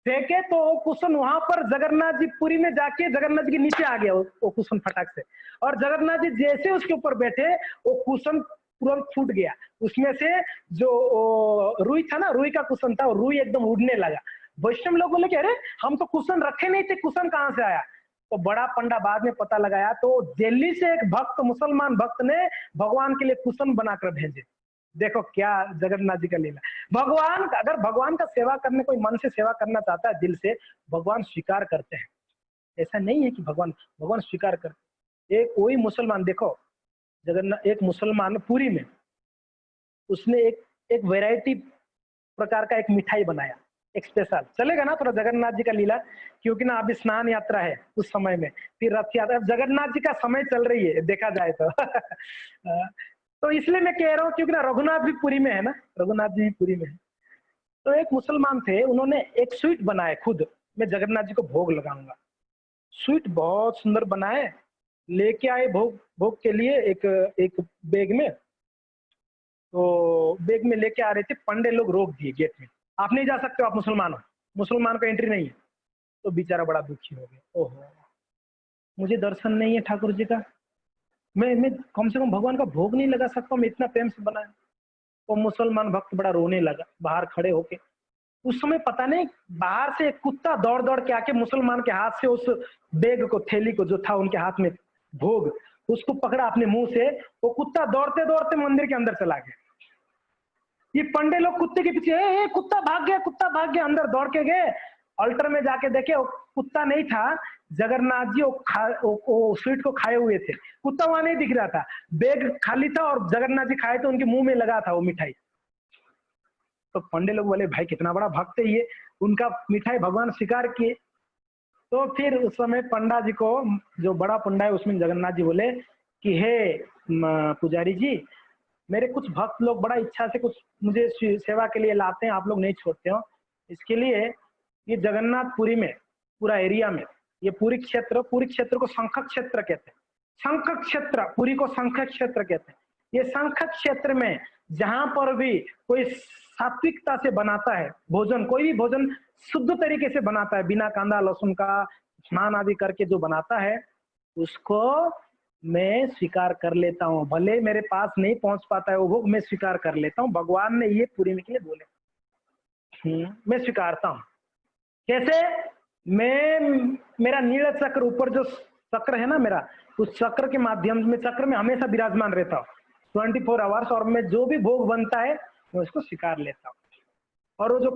फेंके तो वो कुशन वहां पर जगन्नाथ जी पुरी में जाके जगन्नाथ जी के नीचे आ गया वो कुशन फटाक से, और जगन्नाथ जी जैसे उसके ऊपर बैठे वो कुशन तुरंत फूट गया। उसमें से जो रुई था ना, रुई का कुशन था, रुई एकदम उड़ने लगा। वैष्णव लोग बोले कि अरे हम तो कुशन रखे नहीं थे, कुशन कहाँ से आया? तो बड़ा पंडा बाद में पता लगाया, तो दिल्ली से एक भक्त, मुसलमान भक्त ने भगवान के लिए कुशन बनाकर भेजे। देखो क्या जगन्नाथ जी का लीला। भगवान, अगर भगवान का सेवा करने, कोई मन से सेवा करना चाहता है दिल से, भगवान स्वीकार करते हैं। ऐसा नहीं है कि भगवान स्वीकार करते। एक वही मुसलमान देखो, जगन्नाथ एक मुसलमान पुरी में, उसने एक वैरायटी प्रकार का एक मिठाई बनाया, एक स्पेशल। चलेगा ना थोड़ा जगन्नाथ जी का लीला, क्योंकि ना अभी स्नान यात्रा है उस समय में, फिर रथ यात्रा, जगन्नाथ जी का समय चल रही है देखा जाए तो। तो इसलिए मैं कह रहा हूँ, क्योंकि ना रघुनाथ भी पुरी में है ना, रघुनाथ जी भी पुरी में है। तो एक मुसलमान थे, उन्होंने एक स्वीट बनाए खुद, मैं जगन्नाथ जी को भोग लगाऊंगा। स्वीट बहुत सुंदर बनाए, लेके आए भोग भोग के लिए एक एक बैग में। तो बैग में लेके आ रहे थे, पंडे लोग रोक दिए गेट में, आप नहीं जा सकते हो, आप मुसलमान हो, मुसलमान को एंट्री नहीं है। तो बेचारा बड़ा दुखी हो गया, ओहो मुझे दर्शन नहीं है ठाकुर जी का, मैं कम से कम भगवान का भोग नहीं लगा सकता, मैं इतना प्रेम से बनाया। वो मुसलमान भक्त बड़ा रोने लगा बाहर खड़े होके। उस समय पता नहीं बाहर से एक कुत्ता दौड़ दौड़ के आके मुसलमान के हाथ से उस बैग को, थैली को जो था उनके हाथ में भोग, उसको पकड़ा अपने मुंह से। वो कुत्ता दौड़ते दौड़ते मंदिर के अंदर चला गया। ये पंडे लोग कुत्ते के पीछे, ए, कुत्ता भाग गया, कुत्ता भाग गया, अंदर दौड़ के गए। अल्टर में जाके देखे वो कुत्ता नहीं था, जगन्नाथ जी वो स्वीट को खाए हुए थे, कुत्ता वहां नहीं दिख रहा था, बैग खाली था और जगन्नाथ जी खाए तो उनके मुंह में लगा था वो मिठाई। तो पंडे लोग बोले भाई कितना बड़ा भक्त है ये, उनका मिठाई भगवान स्वीकार किए। तो फिर उस समय पंडा जी को, जो बड़ा पंडा है उसमें, जगन्नाथ जी बोले कि हे पुजारी जी, मेरे कुछ भक्त लोग बड़ा इच्छा से कुछ मुझे सेवा के लिए लाते हैं, आप लोग नहीं छोड़ते हो, इसके लिए ये जगन्नाथपुरी में पूरा एरिया में, ये पूरी क्षेत्र को शंख क्षेत्र कहते हैं। शंख क्षेत्र, पुरी को शंख क्षेत्र कहते हैं। ये शंख क्षेत्र में जहां पर भी कोई सात्विकता से बनाता है भोजन, कोई भी भोजन शुद्ध तरीके से बनाता है, बिना कांदा लहसुन का स्नान आदि करके जो बनाता है, उसको मैं स्वीकार कर लेता हूँ, भले मेरे पास नहीं पहुंच पाता है वो भोग, मैं स्वीकार कर लेता हूँ। भगवान ने ये पूरी के लिए बोले, मैं स्वीकारता हूँ। कैसे? मैं, मेरा नील चक्र ऊपर जो चक्र है ना मेरा, उस चक्र के माध्यम में, चक्र में हमेशा विराजमान रहता हूँ 24 आवर्स, और मैं जो भी भोग बनता है मैं उसको स्वीकार लेता हूँ। और वो जो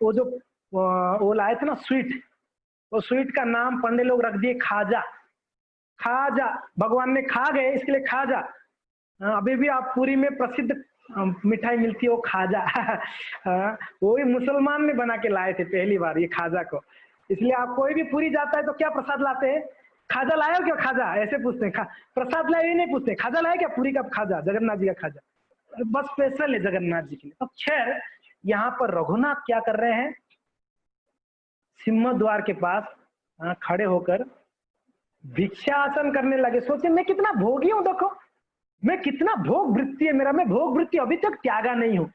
वो जो वो लाए थे ना स्वीट, वो स्वीट का नाम पंडे लोग रख दिए खाजा। खाजा भगवान ने खा गए इसके लिए खाजा। अभी भी आप पूरी में प्रसिद्ध मिठाई मिलती है वो खाजा। वो ही मुसलमान ने बना के लाए थे पहली बार ये खाजा को। इसलिए आप कोई भी पूरी जाता है तो क्या प्रसाद लाते हैं? खाजा लाए हो क्या? खाजा ऐसे पूछते हैं। प्रसाद लाए नहीं पूछते, खाजा लाए क्या? पूरी का खाजा, जगन्नाथ जी का खाजा बस स्पेशल है जगन्नाथ जी के लिए। अब खैर यहाँ पर रघुनाथ क्या कर रहे हैं? सिंह द्वार के पास खड़े होकर भिक्षासन करने लगे। सोचे मैं कितना भोगी हूं, देखो मैं कितना भोग वृत्ति है मेरा, मैं भोग वृत्ति अभी तक त्यागा नहीं हूं।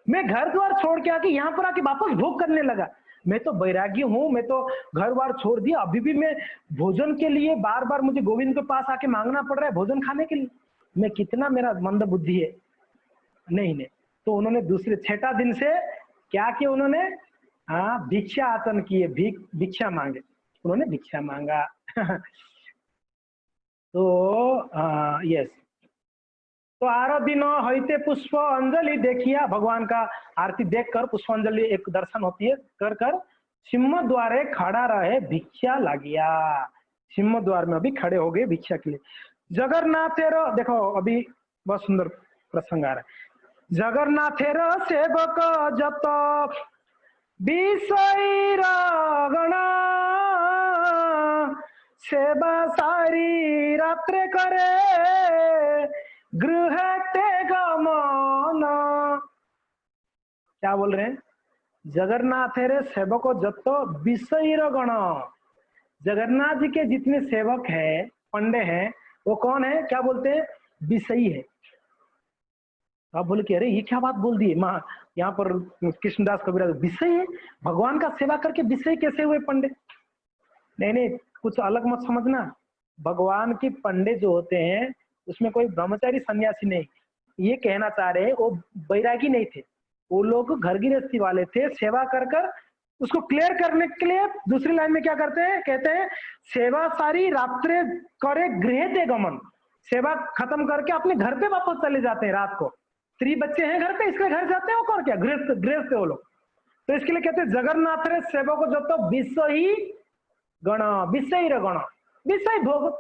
मैं घर द्वार छोड़ के आके यहाँ पर आके वापस भोग करने लगा। मैं तो वैरागी हूँ, मैं तो घर बार छोड़ दिया, अभी भी मैं भोजन के लिए बार बार मुझे गोविंद के पास आके मांगना पड़ रहा है भोजन खाने के लिए। मैं कितना मेरा मंद बुद्धि है। नहीं, तो उन्होंने दूसरे 6ठा दिन से क्या किया उन्होंने? भिक्षा आसन किए, भिक्षा मांगे, उन्होंने भिक्षा मांगा। तो यस, तो आरो दिन होते पुष्प अंजलि देखिया, भगवान का आरती देखकर पुष्पांजलि एक दर्शन होती है, कर कर सिंह द्वारे खड़ा रहे भिक्षा लागिया। सिंह द्वार में अभी खड़े हो गए भिक्षा के लिए। जगन्नाथेर, देखो अभी बहुत सुंदर प्रसंग आ रहा है। जगन्नाथेर सेवक जत विषय गणा, सेवा सारी रात्रे करे गृह ते गमन। क्या बोल रहे हैं? जगन्नाथ रे सेवक जत विषय गण, जगन्नाथ जी के जितने सेवक हैं, पंडे हैं, वो कौन है? क्या बोलते हैं? विषयी है। आप बोले कि अरे ये क्या बात बोल दी माँ, यहाँ पर कृष्णदास कबीर विषय है, भगवान का सेवा करके विषय कैसे हुए पंडे? नहीं, कुछ अलग मत समझना। भगवान के पंडे जो होते हैं उसमें कोई ब्रह्मचारी सन्यासी नहीं। ये कहना चाह रहे हैं वो बैरागी नहीं थे, वो लोग घर गृहस्थी वाले थे। सेवा कर कर उसको क्लियर करने के लिए दूसरी लाइन में क्या करते हैं? कहते हैं सेवा सारी रात्रे करे गृह ते गमन, सेवा खत्म करके अपने घर पे वापस चले जाते हैं रात को। स्त्री बच्चे हैं घर पे, इसके घर जाते हैं और क्या, गृहस्थ वो लोग। तो इसके लिए कहते हैं जगन्नाथ रे सेवक जो तो विषयी गण, विषय गण, विषय भोग,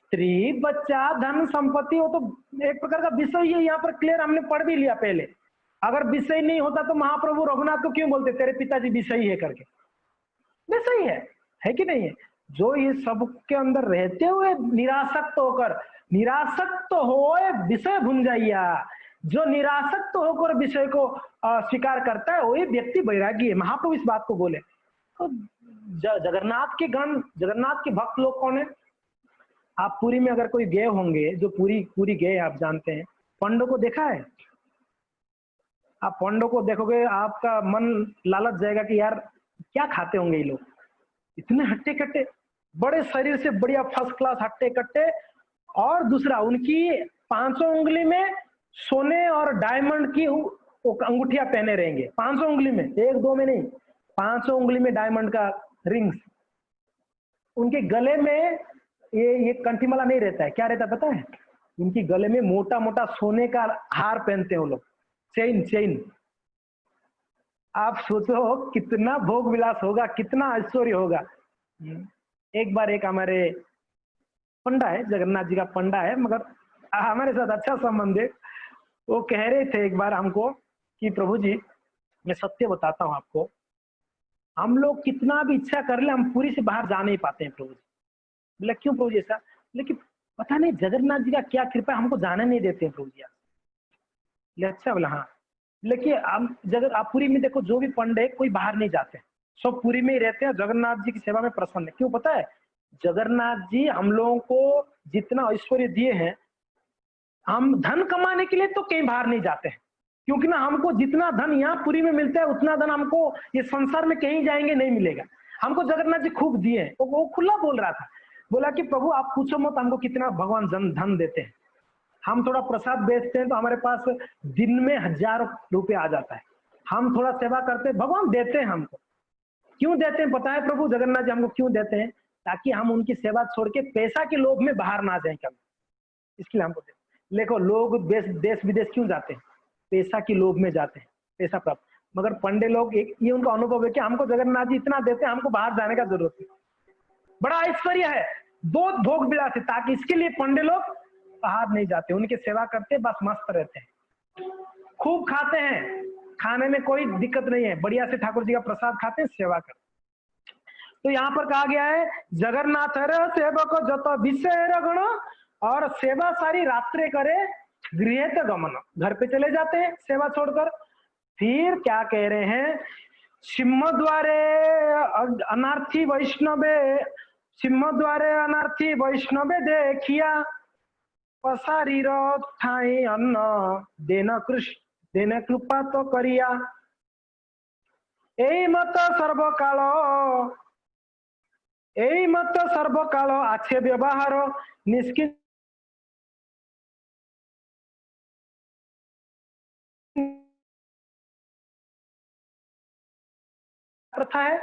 स्त्री बच्चा धन संपत्ति, वो तो एक प्रकार का विषय है। यहाँ पर क्लियर हमने पढ़ भी लिया पहले। अगर विषय नहीं होता तो महाप्रभु रघुनाथ को क्यों बोलते तेरे पिताजी विषयी है करके? विषय है कि नहीं है? जो ये सब के अंदर रहते हुए निरासक्त होकर, निरासक्त होए विषय भूल जाइया, जो निरासक्त होकर विषय को स्वीकार करता है वही व्यक्ति वैरागी है। महाप्रभु इस बात को बोले। तो जगन्नाथ के गण, जगन्नाथ के भक्त लोग कौन है? आप पुरी में अगर कोई गए होंगे, जो पूरी गए आप जानते हैं, पंडों को देखा है? आप पंडों को देखोगे आपका मन लालच जाएगा कि यार क्या खाते होंगे ये लोग, इतने हट्टे कट्टे, बड़े शरीर से बढ़िया फर्स्ट क्लास हट्टे कट्टे। और दूसरा उनकी 500 उंगली में सोने और डायमंड की अंगूठियां पहने रहेंगे। 500 उंगली में, एक दो में नहीं, 500 उंगली में डायमंड का रिंग्स। उनके गले में ये कंठीमाला नहीं रहता है, क्या रहता पता है? उनकी गले में मोटा मोटा सोने का हार पहनते हैं वो लोग, चेन। आप सोचो कितना भोग विलास होगा, कितना ऐश्वर्य होगा। एक बार एक हमारे पंडा है, जगन्नाथ जी का पंडा है, मगर हमारे साथ अच्छा संबंध है। वो कह रहे थे एक बार हमको कि प्रभु जी मैं सत्य बताता हूँ आपको, हम लोग कितना भी इच्छा कर ले हम पूरी से बाहर जा नहीं पाते हैं प्रभु जी। बोला क्यों प्रभु जी ऐसा? लेकिन पता नहीं जगन्नाथ जी का क्या कृपा, हमको जाने नहीं देते हैं प्रभु जी। अच्छा बोला हाँ, लेकिन आप पुरी में देखो जो भी पंडे कोई बाहर नहीं जाते, सब पुरी में ही रहते हैं, जगन्नाथ जी की सेवा में प्रसन्न है। क्यों पता है? जगन्नाथ जी हम लोगों को जितना ऐश्वर्य दिए हैं, हम धन कमाने के लिए तो कहीं बाहर नहीं जाते हैं, क्योंकि ना हमको जितना धन यहाँ पुरी में मिलता है उतना धन हमको ये संसार में कहीं जाएंगे नहीं मिलेगा। हमको जगन्नाथ जी खूब दिए हैं, वो खुला बोल रहा था। बोला कि प्रभु आप पूछो मत हमको कितना भगवान धन देते हैं, हम थोड़ा प्रसाद बेचते हैं तो हमारे पास दिन में 1000 रुपये आ जाता है, हम थोड़ा सेवा करते हैं भगवान देते हैं हमको। क्यों देते हैं पता है प्रभु जगन्नाथ जी हमको क्यों देते हैं? ताकि हम उनकी सेवा छोड़ के पैसा के लोभ में बाहर ना जाएं कभी, इसके लिए हमको देते हैं। देखो लोग देश विदेश क्यों जाते हैं? पैसा की लोभ में जाते हैं, पैसा प्राप्त। मगर पंडे लोग एक ये उनका अनुभव है कि हमको जगन्नाथ जी इतना देते हैं, हमको बाहर जाने का जरूरत नहीं, बड़ा ऐश्वर्य है, बहुत भोग विलास है, ताकि इसके लिए पंडे लोग बाहर नहीं जाते, उनकी सेवा करते बस मस्त रहते हैं, खूब खाते हैं, खाने में कोई दिक्कत नहीं है, बढ़िया से ठाकुर जी का प्रसाद खाते हैं, सेवा करते। तो यहाँ पर कहा गया है जगन्नाथ सेवक जत विषय गण और सेवा सारी रात्रे करे गृह गमन, घर पे चले जाते हैं सेवा छोड़कर। फिर क्या कह रहे हैं? सिंह द्वारे अनार्थी वैष्णवे, सिंह द्वारे अनार्थी वैष्णवे देखिया पसारी ठाई अन्न देन कृष्ण देन कृपा तो करिया। এই মত সর্বকাল আছে ব্যবহার নিষ্কিঞ্চ प्रथा है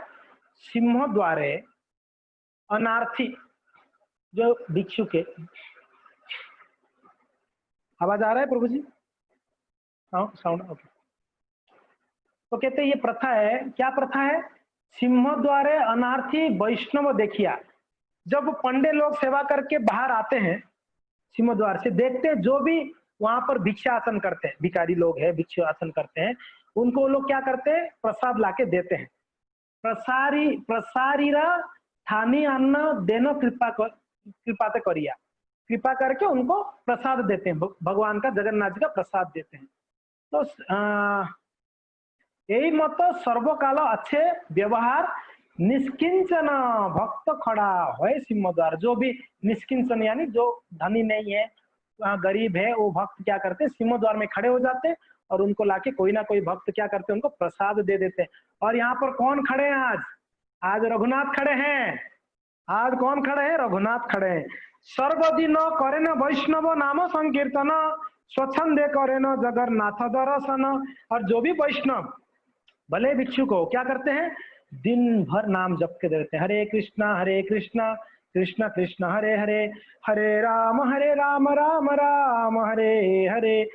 सिंह द्वारे अनार्थी जो भिक्षु के, आवाज आ रहा है प्रभु जी? Sound okay. तो कहते हैं ये प्रथा है, क्या प्रथा है? सिंह द्वारे अनार्थी वैष्णव देखिया, जब पंडे लोग सेवा करके बाहर आते हैं सिंह द्वार से, देखते हैं जो भी वहां पर भिक्षा आसन करते हैं, भिखारी लोग हैं भिक्षा आसन करते हैं, उनको लोग क्या करते हैं? प्रसाद लाके देते हैं। प्रसारीरा थानी अन्न देनो कृपा ते करिया, कृपा करके उनको प्रसाद देते हैं, भगवान का जगन्नाथ जी का प्रसाद देते हैं। तो यही मत सर्वकाल अच्छे व्यवहार निष्किंचन भक्त खड़ा है सिंह द्वार, जो भी निष्किंचन यानी जो धनी नहीं है गरीब है, वो भक्त क्या करते हैं? सिंह द्वार में खड़े हो जाते हैं और उनको लाके कोई ना कोई भक्त क्या करते हैं? उनको प्रसाद दे देते हैं। और यहाँ पर कौन खड़े हैं आज? आज रघुनाथ खड़े हैं। आज कौन खड़े हैं? रघुनाथ खड़े हैं। सर्वदिन करे न वैष्णव नाम संकीर्तन स्वच्छंदे करे न जगन्नाथ दर्शन। और जो भी वैष्णव भले भिक्षुक हो क्या करते हैं? दिन भर नाम जप के देते हैं, हरे कृष्णा कृष्ण कृष्ण हरे हरे, हरे राम राम राम हरे हरे,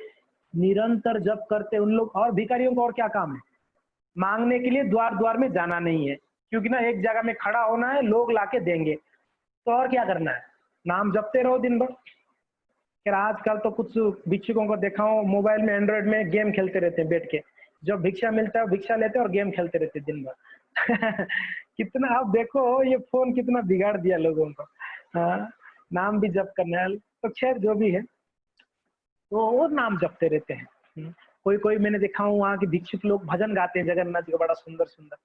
निरंतर जप करते उन लोग। और भिखारियों को और क्या काम है? मांगने के लिए द्वार द्वार में जाना नहीं है, क्योंकि ना एक जगह में खड़ा होना है, लोग लाके देंगे। तो और क्या करना है? नाम जपते रहो दिन भर। फिर आजकल तो कुछ भिक्षुकों को देखा हूँ मोबाइल में एंड्रॉइड में गेम खेलते रहते हैं बैठ के, जब भिक्षा मिलता है भिक्षा लेते हैं और गेम खेलते रहते दिन भर। कितना आप देखो ये फोन कितना बिगाड़ दिया लोगों को। नाम भी जप करना है तो खैर जो भी है, तो वो नाम जपते रहते हैं। कोई कोई मैंने देखा हूँ वहाँ के भिक्षुक लोग भजन गाते हैं जगन्नाथ जी का, बड़ा सुंदर सुंदर।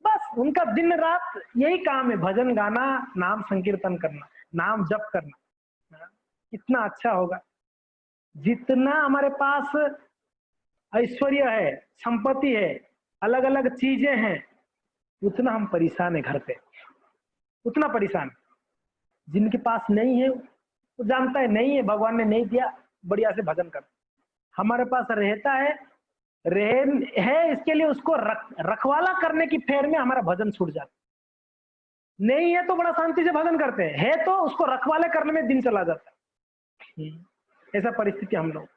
बस उनका दिन रात यही काम है, भजन गाना, नाम संकीर्तन करना, नाम जप करना। कितना अच्छा होगा। जितना हमारे पास ऐश्वर्य है, संपत्ति है, अलग अलग चीजें हैं, उतना हम परेशान है घर पे, उतना परेशान। जिनके पास नहीं है वो जानता है नहीं है, भगवान ने नहीं दिया, बढ़िया से भजन कर। हमारे पास रहता है इसके लिए उसको रखवाला करने की फेर में हमारा भजन छूट जाता। नहीं है तो बड़ा शांति से भजन करते हैं, है तो उसको रखवाले करने में दिन चला जाता है। ऐसा परिस्थिति हम लोग।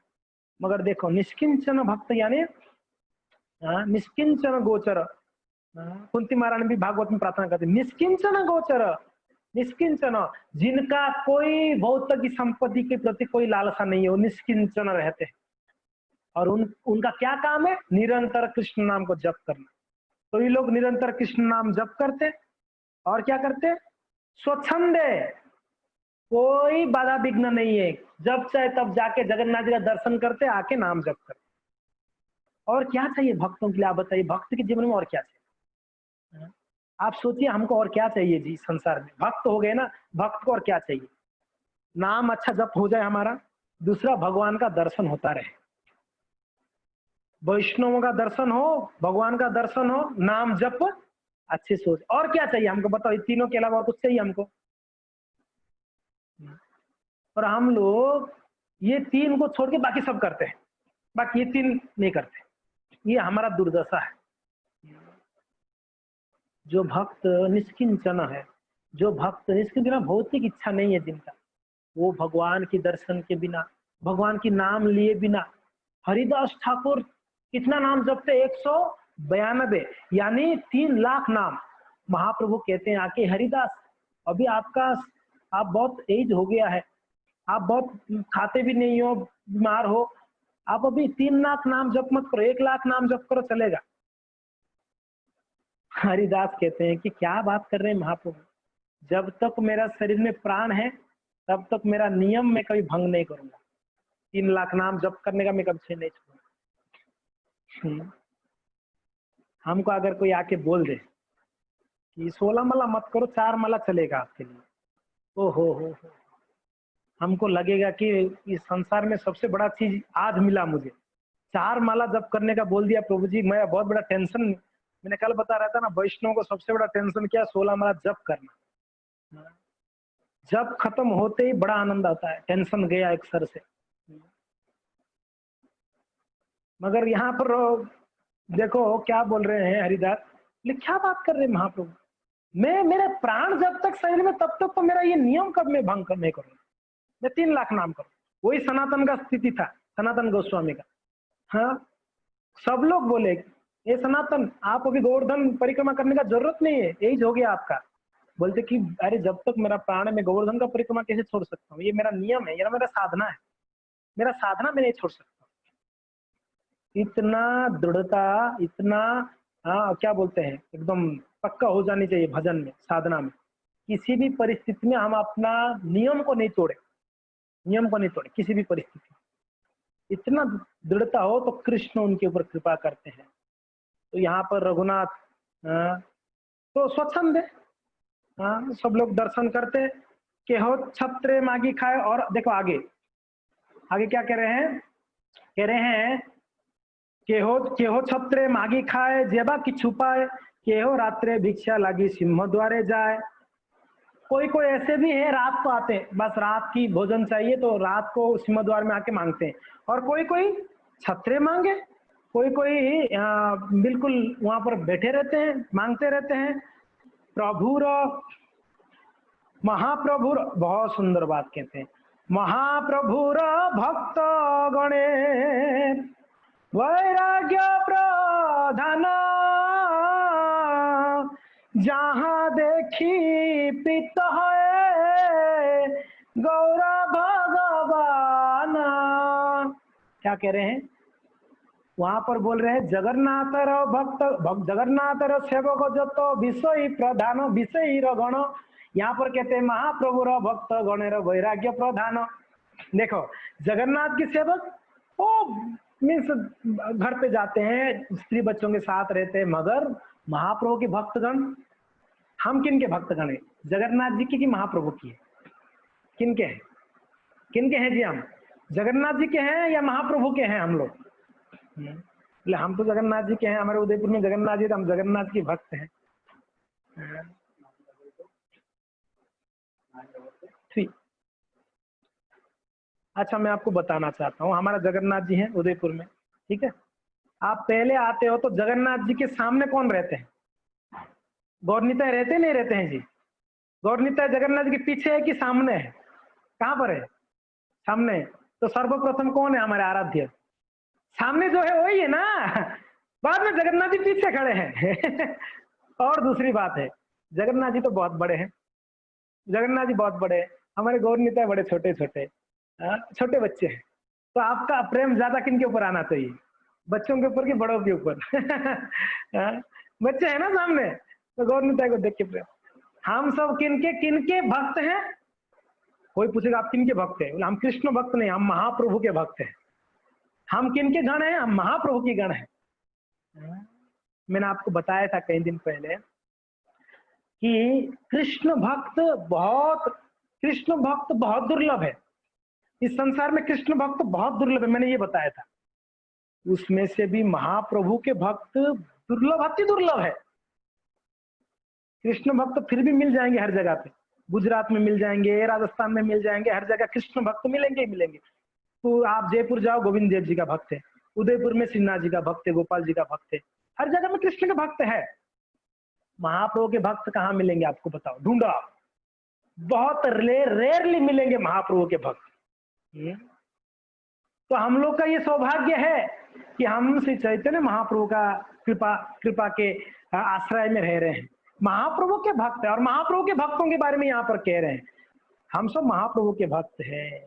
मगर देखो निष्किंचन भक्त यानी निष्किंचन गोचर, कुंती महारानी भी भागवत में प्रार्थना करते, निष्किंचन गोचर, निष्किंचन, जिनका कोई भौतिक संपत्ति के प्रति कोई लालसा नहीं है, वो निष्किंचन रहते हैं। और उनका क्या काम है? निरंतर कृष्ण नाम को जप करना। तो ये लोग निरंतर कृष्ण नाम जप करते और क्या करते? स्वच्छंदे, कोई बाधा विघ्न नहीं है, जब चाहे तब जाके जगन्नाथ जी का दर्शन करते, आके नाम जप करते। और क्या चाहिए भक्तों के लिए? आप बताइए, भक्त के जीवन में और क्या चाहिए? आप सोचिए हमको और क्या चाहिए जी संसार में? भक्त हो गए ना, भक्त को और क्या चाहिए? नाम अच्छा जप हो जाए हमारा, दूसरा भगवान का दर्शन होता रहे, वैष्णवों का दर्शन हो, भगवान का दर्शन हो, नाम जप अच्छे सोच। और क्या चाहिए हमको बताओ? तीनों के अलावा और कुछ चाहिए हमको? और हम लोग ये 3 को छोड़ के बाकी सब करते हैं, बाकी ये 3 नहीं करते। ये हमारा दुर्दशा है। जो भक्त निष्किंचन है, जो भक्त निष्किंचन, भौतिक इच्छा नहीं है जिनका, वो भगवान के दर्शन के बिना, भगवान की नाम लिए बिना, हरिदास ठाकुर कितना नाम जपते, 192, यानी 3 लाख नाम। महाप्रभु कहते हैं आके, हरिदास अभी आपका, आप बहुत एज हो गया है, आप बहुत खाते भी नहीं हो, बीमार हो, आप अभी 3 लाख नाम जप मत करो, 1 लाख नाम जप करो चलेगा। हरिदास कहते हैं कि क्या बात कर रहे हैं महाप्रभु, जब तक मेरा शरीर में प्राण है तब तक मेरा नियम मैं कभी भंग नहीं करूंगा, 3 लाख नाम जप करने का मैं कभी नहीं छोड़ूंगा। हमको अगर कोई आके बोल दे कि 16 माला मत करो, 4 माला चलेगा आपके लिए, ओ हो, हमको लगेगा कि इस संसार में सबसे बड़ा चीज आज मिला मुझे, 4 माला जप करने का बोल दिया प्रभु जी, मैं बहुत बड़ा टेंशन, मैंने कल बता रहा था ना, वैष्णव को सबसे बड़ा टेंशन क्या, 16 माला जप करना। जब खत्म होते ही बड़ा आनंद आता है, टेंशन गया एक सर से। मगर यहाँ पर देखो क्या बोल रहे हैं हरिदास, क्या बात कर रहे हैं महाप्रभु, मैं, मेरे प्राण जब तक शरीर में तब तक तो मेरा ये नियम कब मैं भंग नहीं करूंगा, मैं 3 लाख नाम करूँ। वही सनातन का स्थिति था, सनातन गोस्वामी का। हाँ, सब लोग बोले ये सनातन, आप अभी गोवर्धन परिक्रमा करने का जरूरत नहीं है, एज हो गया आपका। बोलते कि अरे जब तक मेरा प्राण है मैं गोवर्धन का परिक्रमा कैसे छोड़ सकता हूँ, ये मेरा नियम है, ये मेरा साधना है, मेरा साधना मैं नहीं छोड़ सकता। इतना दृढ़ता, इतना, हाँ क्या बोलते हैं, एकदम पक्का हो जानी चाहिए भजन में, साधना में, किसी भी परिस्थिति में हम अपना नियम को नहीं तोड़े, नियम को नहीं तोड़े किसी भी परिस्थिति में, इतना दृढ़ता हो तो कृष्ण उनके ऊपर कृपा करते हैं। तो यहाँ पर रघुनाथ तो स्वच्छंद है, सब लोग दर्शन करते के हो छत्रे मागी खाए। और देखो आगे, आगे क्या कह रहे हैं, कह रहे हैं केहो छत्रे मागी खाए, जेबा की छुपाए, केहो रात्रे भिक्षा लागी सिंह द्वारे जाए। कोई कोई ऐसे भी है रात को आते हैं, बस रात की भोजन चाहिए तो रात को सिंह द्वार में आके मांगते हैं, और कोई कोई छत्रे मांगे, कोई कोई बिल्कुल वहां पर बैठे रहते हैं, मांगते रहते हैं। प्रभुर महाप्रभुर, बहुत सुंदर बात कहते हैं, महाप्रभुर भक्त गणे वैराग्य प्रधान, जहां देखी प्रीत है गौर भगवान। क्या कह रहे हैं वहां पर, बोल रहे हैं जगन्नाथ भक्त, जगन्नाथ सेवक जो तो विषय प्रधान, विषय गण। यहाँ पर कहते हैं महाप्रभु भक्त गणेर वैराग्य प्रधान। देखो जगन्नाथ के सेवक वो मीन्स घर पे जाते हैं, स्त्री बच्चों के साथ रहते हैं, मगर महाप्रभु के भक्तगण, हम किन के भक्तगण है, जगन्नाथ जी की कि महाप्रभु की है, किन के हैं, किन के हैं जी, हम जगन्नाथ जी के हैं या महाप्रभु के हैं हम लोग। हम तो जगन्नाथ जी के हैं, हमारे उदयपुर में जगन्नाथ जी, तो हम जगन्नाथ के भक्त हैं। ठीक, अच्छा मैं आपको बताना चाहता हूँ, हमारा जगन्नाथ जी हैं उदयपुर में, ठीक है। आप पहले आते हो तो जगन्नाथ जी के सामने कौन रहते हैं, गौरनिताय रहते नहीं रहते हैं जी, गौरनिताय जगन्नाथ जी के पीछे है कि सामने है, कहाँ पर है, सामने। तो सर्वप्रथम कौन है हमारे आराध्य, सामने जो है वही है ना, बाद में जगन्नाथ जी पीछे खड़े हैं। और दूसरी बात है, जगन्नाथ जी तो बहुत बड़े हैं, जगन्नाथ जी बहुत बड़े हैं, हमारे गौरनिताय बड़े छोटे छोटे, छोटे बच्चे हैं। तो आपका प्रेम ज्यादा किन के ऊपर आना चाहिए, बच्चों के ऊपर कि बड़ों के ऊपर। बच्चे हैं ना सामने, तो गौरनिताय को देख के प्रेम। हम सब किनके भक्त हैं, कोई पूछेगा आप किनके भक्त हैं, हम कृष्ण भक्त नहीं, हम महाप्रभु के भक्त हैं। हम किनके गण हैं, हम महाप्रभु की गण हैं। मैंने आपको बताया था कई दिन पहले कि कृष्ण भक्त बहुत दुर्लभ है, इस संसार में कृष्ण भक्त बहुत दुर्लभ है, मैंने ये बताया था। उसमें से भी महाप्रभु के भक्त दुर्लभ, अति दुर्लभ है। कृष्ण भक्त फिर भी मिल जाएंगे हर जगह पे, गुजरात में मिल जाएंगे, राजस्थान में मिल जाएंगे, हर जगह कृष्ण भक्त मिलेंगे ही मिलेंगे। तो आप जयपुर जाओ, गोविंद देव जी का भक्त है, उदयपुर में श्रीनाथ जी का भक्त है, गोपाल जी का भक्त है, हर जगह में कृष्ण का भक्त है। महाप्रभु के भक्त कहाँ मिलेंगे आपको बताओ, ढूंढो आप, बहुत रेयरली मिलेंगे महाप्रभु के भक्त। तो हम लोग का ये सौभाग्य है कि हम श्री चैतन्य महाप्रभु का कृपा के आश्रय में रह रहे हैं, महाप्रभु के भक्त है, और महाप्रभु के भक्तों के बारे में यहाँ पर कह रहे हैं, हम सब महाप्रभु के भक्त हैं,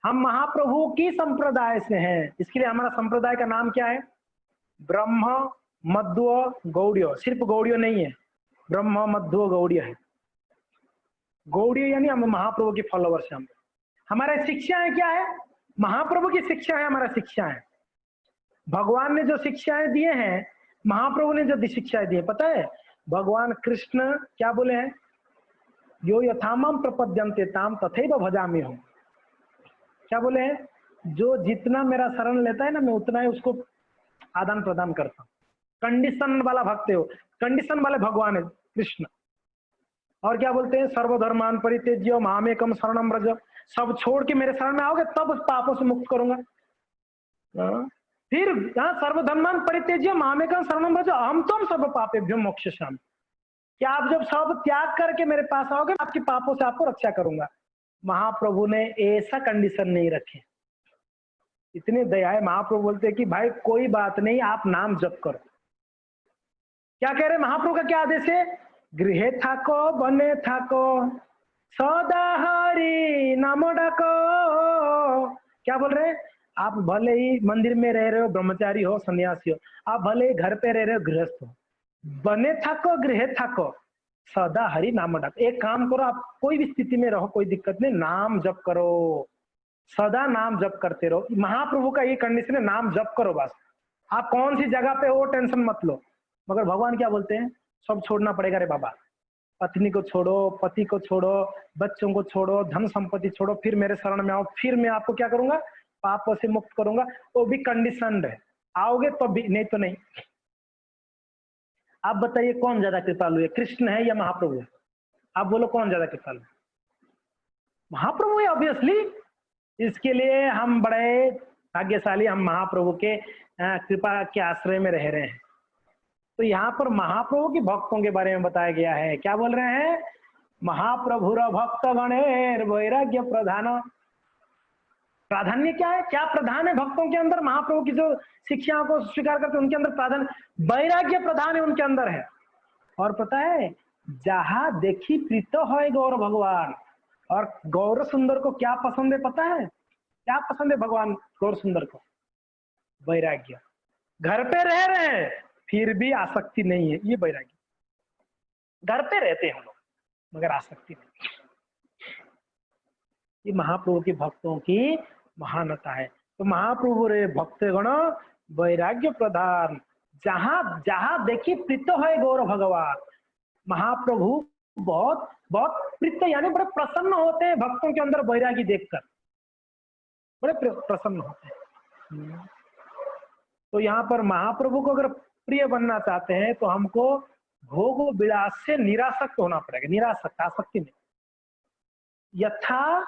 हम महाप्रभु की संप्रदाय से हैं। इसके लिए हमारा संप्रदाय का नाम क्या है? ब्रह्म मध्व गौड़ीय। सिर्फ गौड़ीय नहीं है, ब्रह्म मध्व गौड़ीय है। गौड़ीय यानी हम महाप्रभु के फॉलोवर्स हैं। हमारे शिक्षाएं क्या है? महाप्रभु की शिक्षा है हमारा शिक्षा है। भगवान ने जो शिक्षाएं दिए हैं, महाप्रभु ने जो शिक्षाएं दी है, पता है भगवान कृष्ण क्या बोले हैं? यो यथामम प्रपद्यन्ते ताम तथैव भजामि हूं। क्या बोले हैं? जो जितना मेरा शरण लेता है ना, मैं उतना ही उसको आदान प्रदान करता हूँ। कंडीशन वाला भक्त है वो, कंडीशन वाले भगवान है कृष्ण। और क्या बोलते हैं? सर्वधर्मान परित्यज्य मामेकम शरणम व्रज। सब छोड़ के मेरे शरण में आओगे तब पापों से मुक्त करूंगा। फिर सर्वधर्मान परित्यज्य मामेकम शरणम व्रज अहम तुम सर्व पापेभ्यो मोक्षयिष्यामि। क्या आप जब सब त्याग करके मेरे पास आओगे, आपके पापों से आपको रक्षा करूंगा। महाप्रभु ने ऐसा कंडीशन नहीं रखे, इतने दया है। महाप्रभु बोलते हैं कि भाई कोई बात नहीं, आप नाम जप करो। क्या कह रहे महाप्रभु का क्या आदेश है? गृहे थाको बने थाको सदा हरि नाम डाको। क्या बोल रहे हैं? आप भले ही मंदिर में रह रहे हो, ब्रह्मचारी हो, सन्यासी हो, आप भले ही घर पे रह रहे हो, गृहस्थ हो, बने थाको गृहे थाको सदा हरि नाम डाको। एक काम करो, आप कोई भी स्थिति में रहो, कोई दिक्कत नहीं, नाम जप करो, सदा नाम जप करते रहो। महाप्रभु का ये कंडीशन है, नाम जप करो बस। आप कौन सी जगह पे हो टेंशन मत लो। मगर भगवान क्या बोलते हैं? सब छोड़ना पड़ेगा रे बाबा, पत्नी को छोड़ो, पति को छोड़ो, बच्चों को छोड़ो, धन संपत्ति छोड़ो, फिर मेरे शरण में आओ, फिर मैं आपको क्या करूंगा? पापों से मुक्त करूंगा। वो भी कंडीशन है, आओगे तो भी, नहीं तो नहीं। आप बताइए कौन ज्यादा कृपालु है, कृष्ण है या महाप्रभु है? आप बोलो कौन ज्यादा कृपालु? महाप्रभु है ऑब्वियसली। इसके लिए हम बड़े भाग्यशाली, हम महाप्रभु के कृपा के आश्रय में रह रहे हैं। तो यहाँ पर महाप्रभु के भक्तों के बारे में बताया गया है। क्या बोल रहे हैं? महाप्रभुर भक्त गणेर वैराग्य प्रधान। प्राधान्य क्या है? क्या प्रधान है भक्तों के अंदर? महाप्रभु की जो शिक्षाओं को स्वीकार करते हैं उनके अंदर प्राधान्य, वैराग्य प्रधान है उनके अंदर है। और पता है, जहां देखी प्रीत है गौर भगवान। और गौर सुंदर को क्या पसंद है पता है? क्या पसंद है भगवान गौर सुंदर को? वैराग्य। घर पे रह रहे हैं फिर भी आसक्ति नहीं है, ये वैराग्य। घर पे रहते हैं हम लोग मगर आसक्ति नहीं। ये महाप्रभु के भक्तों की महानता है। तो महाप्रभु रे भक्त गण वैराग्य प्रधान, जहां जहां देखी प्रीत है गौर भगवान। महाप्रभु बहुत बहुत प्रीत यानी बड़े प्रसन्न होते हैं भक्तों के अंदर वैरागी देखकर, बड़े प्रसन्न होते हैं। तो यहाँ पर महाप्रभु को अगर प्रिय बनना चाहते हैं तो हमको भोग विलास से निरासक्त होना पड़ेगा। निरासक्त, आसक्ति नहीं, यथा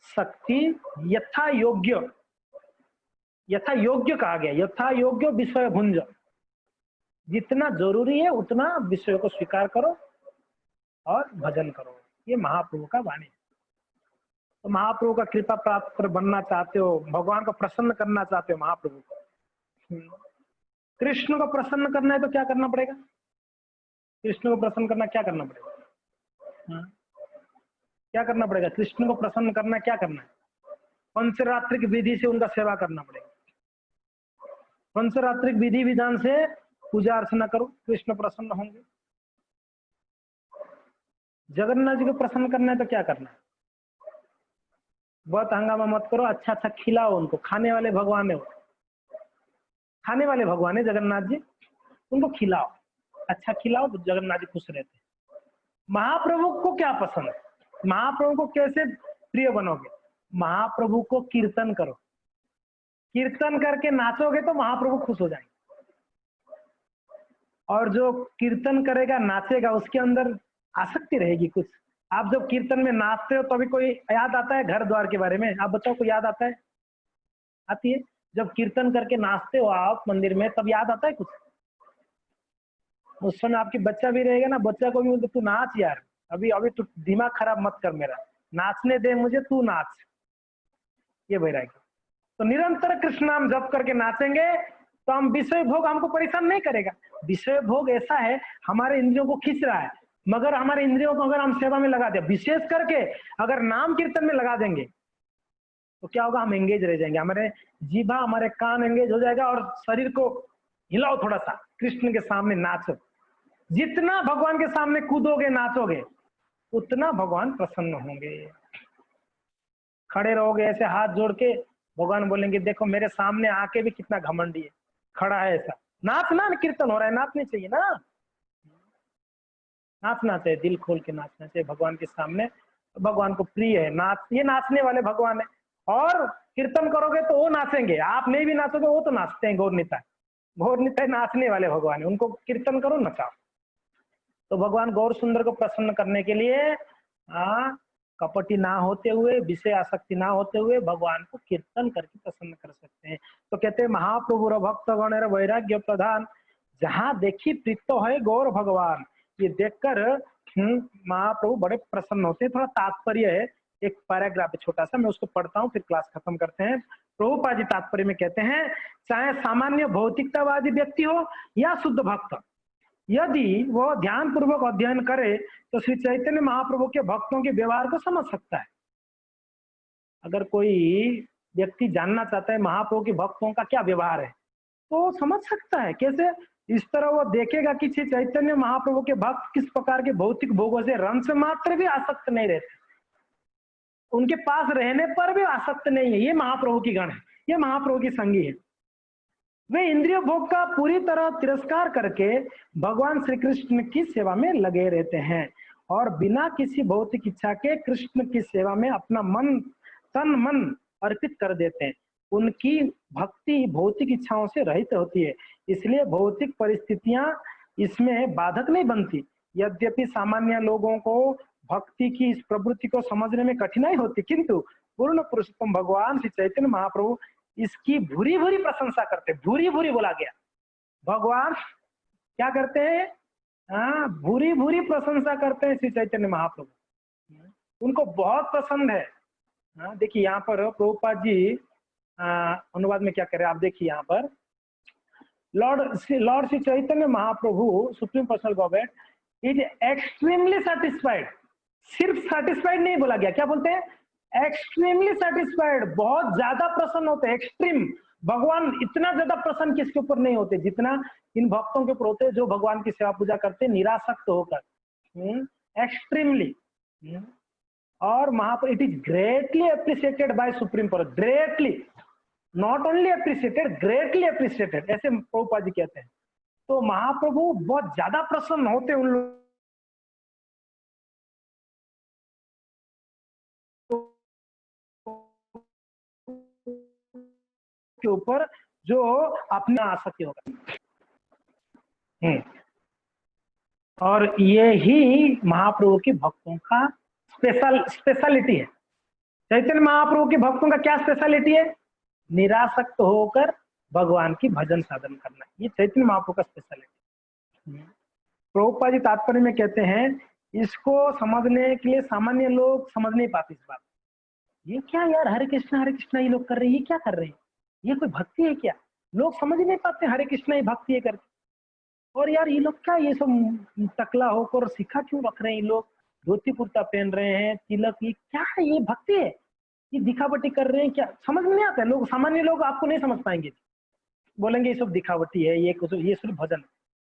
शक्ति, यथा योग्य। यथा योग्य कहा गया, यथा योग्य विषय भुंज। जितना जरूरी है उतना विषय को स्वीकार करो और भजन करो। ये महाप्रभु का वाणी है। तो महाप्रभु का कृपा प्राप्त कर बनना चाहते हो, भगवान को प्रसन्न करना चाहते हो, महाप्रभु को, कृष्ण को प्रसन्न करना है तो क्या करना पड़ेगा? कृष्ण को प्रसन्न करना क्या करना पड़ेगा? क्या करना पड़ेगा? कृष्ण को प्रसन्न करना क्या करना है? पंचरात्रिक विधि से उनका सेवा करना पड़ेगा। पंचरात्रिक विधि विधान से पूजा अर्चना करो, कृष्ण प्रसन्न होंगे। जगन्नाथ जी को प्रसन्न करना है तो क्या करना है? बहुत हंगामा मत करो, अच्छा अच्छा खिलाओ उनको। खाने वाले भगवान है वो, खाने वाले भगवान है जगन्नाथ जी, उनको खिलाओ, अच्छा खिलाओ तो जगन्नाथ जी खुश रहते हैं। महाप्रभु को क्या पसंद है? महाप्रभु को कैसे प्रिय बनोगे? महाप्रभु को कीर्तन करो, कीर्तन करके नाचोगे तो महाप्रभु खुश हो जाएंगे। और जो कीर्तन करेगा, नाचेगा, उसके अंदर आसक्ति रहेगी कुछ। आप जब कीर्तन में नाचते हो तो अभी कोई याद आता है घर द्वार के बारे में? आप बताओ, कोई याद आता है? आती है? जब कीर्तन करके नाचते हो आप मंदिर में, तब याद आता है कुछ? उस समय आपकी बच्चा भी रहेगा ना, बच्चा को भी बोलते तू नाच यार, अभी अभी तू दिमाग खराब मत कर मेरा, नाचने दे मुझे, तू नाच। ये वैराग्य। तो निरंतर कृष्ण नाम जप करके नाचेंगे तो हम विषय भोग हमको परेशान नहीं करेगा। विषय भोग ऐसा है हमारे इंद्रियों को खींच रहा है, मगर हमारे इंद्रियों को अगर हम सेवा में लगा दिया, विशेष करके अगर नाम कीर्तन में लगा देंगे तो क्या होगा, हम एंगेज रह जाएंगे, हमारे जीभा हमारे कान एंगेज हो जाएगा और शरीर को हिलाओ थोड़ा सा, कृष्ण के सामने नाचो। जितना भगवान के सामने कूदोगे नाचोगे उतना भगवान प्रसन्न होंगे। खड़े रहोगे ऐसे हाथ जोड़ के, भगवान बोलेंगे देखो मेरे सामने आके भी कितना घमंडी है, खड़ा है ऐसा। नाचना, कीर्तन हो रहा है, नाचनी चाहिए ना, नाचना चाहिए, दिल खोल के नाचना चाहिए भगवान के सामने। भगवान को प्रिय है नाच, ये नाचने वाले भगवान है। और कीर्तन करोगे तो वो नाचेंगे, आप नहीं भी नाचोगे वो तो नाचते हैं। गौर निताय, गौर निताय नाचने वाले भगवान है, उनको कीर्तन करो नचाओ। तो भगवान गौर सुंदर को प्रसन्न करने के लिए कपटी ना होते हुए, विषय आसक्ति ना होते हुए भगवान को कीर्तन करके प्रसन्न कर सकते हैं। तो कहते हैं महाप्रभु भक्त गण वैराग्य प्रधान, जहां देखी प्रीतो है गौर भगवान। ये देखकर महाप्रभु बड़े प्रसन्न होते हैं। थोड़ा तात्पर्य है, एक पैराग्राफ है छोटा सा, मैं उसको पढ़ता हूँ फिर क्लास खत्म करते हैं। प्रभुपाद जी तात्पर्य में कहते हैं, चाहे सामान्य भौतिकतावादी व्यक्ति हो या शुद्ध भक्त, यदि वह ध्यान पूर्वक अध्ययन करे तो श्री चैतन्य महाप्रभु के भक्तों के व्यवहार को समझ सकता है। अगर कोई व्यक्ति जानना चाहता है महाप्रभु के भक्तों का क्या व्यवहार है तो समझ सकता है। कैसे? इस तरह वो देखेगा कि श्री चैतन्य महाप्रभु के भक्त किस प्रकार के भौतिक भोगों से रंश मात्र भी आसक्त नहीं रहते, उनके पास रहने पर भी आसक्त नहीं है। ये महाप्रभु की गण है, ये महाप्रभु की संगी है। वे इंद्रिय भोग का पूरी तरह तिरस्कार करके भगवान श्री कृष्ण की सेवा में लगे रहते हैं और बिना किसी भौतिक इच्छा के कृष्ण की सेवा में अपना मन, तन मन अर्पित कर देते हैं। उनकी भक्ति भौतिक इच्छाओं से रहित होती है, इसलिए भौतिक परिस्थितियां इसमें बाधक नहीं बनती। यद्यपि सामान्य लोगों को भक्ति की इस प्रवृत्ति को समझने में कठिनाई होती, किंतु पूर्ण पुरुषोत्तम भगवान श्री चैतन्य महाप्रभु इसकी भूरी भूरी प्रशंसा करते। भूरी भूरी बोला गया, भगवान क्या करते हैं? भूरी भूरी प्रशंसा करते हैं श्री चैतन्य महाप्रभु, उनको बहुत पसंद है। देखिए यहाँ पर प्रभुपाद जी अनुवाद में क्या कह रहे हैं आप देखिए यहाँ पर, Lord Shri Chaitanya Mahaprabhu supreme personal godhead is extremely satisfied. सिर्फ सेटिस्फाइड नहीं बोला गया, क्या बोलते हैं? एक्सट्रीमली सेटिस्फाइड, बहुत ज्यादा प्रसन्न होते हैं। एक्सट्रीम, भगवान इतना ज्यादा प्रसन्न किसके ऊपर नहीं होते जितना इन भक्तों के ऊपर होते हैं जो भगवान की सेवा पूजा करते हैं निरासक्त होकर, एक्सट्रीमली। और Mahaprabhu it is greatly appreciated by supreme पर, greatly, not only appreciated, greatly appreciated, ऐसे प्रभुपाद जी कहते हैं। तो महाप्रभु बहुत ज्यादा प्रसन्न होते उन लोग के ऊपर जो अपना आसक्ति होगा। और ये ही महाप्रभु के भक्तों का स्पेशलिटी है। चैतन्य महाप्रभु के भक्तों का क्या स्पेशलिटी है? निरासक्त होकर भगवान की भजन साधन करना, ये चैतन्य महाप्रभु का स्पेशलिटी। प्रभुपाद जी तात्पर्य में कहते हैं, इसको समझने के लिए सामान्य लोग समझ नहीं पाते इस बात। ये क्या यार, हरे कृष्णा ये लोग कर रहे हैं, ये क्या कर रहे हैं, ये कोई भक्ति है क्या? लोग समझ ही नहीं पाते हरे कृष्णा ये भक्ति है करके। और यार ये लोग क्या, ये सब टकला होकर सिखा क्यों रख रहे हैं, ये लोग धोती कुर्ता पहन रहे हैं, तिलक, ये क्या है, ये भक्ति है, ये दिखावटी कर रहे हैं क्या? समझ में नहीं आता है। लोग, सामान्य लोग आपको नहीं समझ पाएंगे, बोलेंगे ये सब दिखावटी है, ये सिर्फ भजन।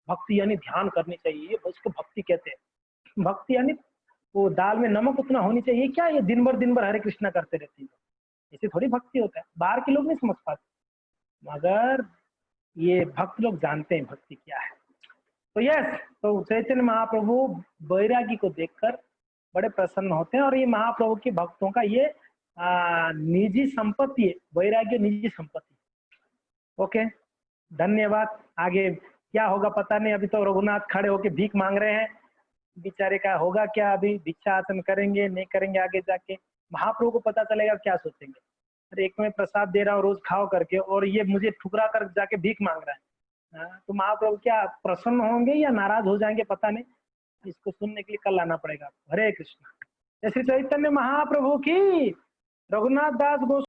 भक्ति यानी ध्यान करनी चाहिए, ये उसको भक्ति कहते हैं। भक्ति यानी वो दाल में नमक उतना होनी चाहिए क्या, ये दिन भर हरे कृष्णा करते रहते हैं, ऐसे थोड़ी भक्ति होता है। बाहर के लोग नहीं समझ पाते, मगर ये भक्त लोग जानते हैं भक्ति क्या है। तो यस, तो चैतन्य महाप्रभु बैरागी को देखकर बड़े प्रसन्न होते हैं और ये महाप्रभु के भक्तों का ये निजी संपत्ति है, वैराग्य निजी संपत्ति। ओके, धन्यवाद। आगे क्या होगा पता नहीं, अभी तो रघुनाथ खड़े होके भीख मांग रहे हैं, बेचारे का होगा क्या, अभी भिक्षा आसन करेंगे नहीं करेंगे, आगे जाके महाप्रभु को पता चलेगा क्या सोचेंगे। अरे एक मैं प्रसाद दे रहा हूँ रोज खाओ करके, और ये मुझे ठुकरा कर जाके भीख मांग रहा है। तो महाप्रभु क्या प्रसन्न होंगे या नाराज हो जाएंगे पता नहीं। इसको सुनने के लिए कल आना पड़ेगा। हरे कृष्ण। जय श्री चैतन्य महाप्रभु की। रघुनाथ दास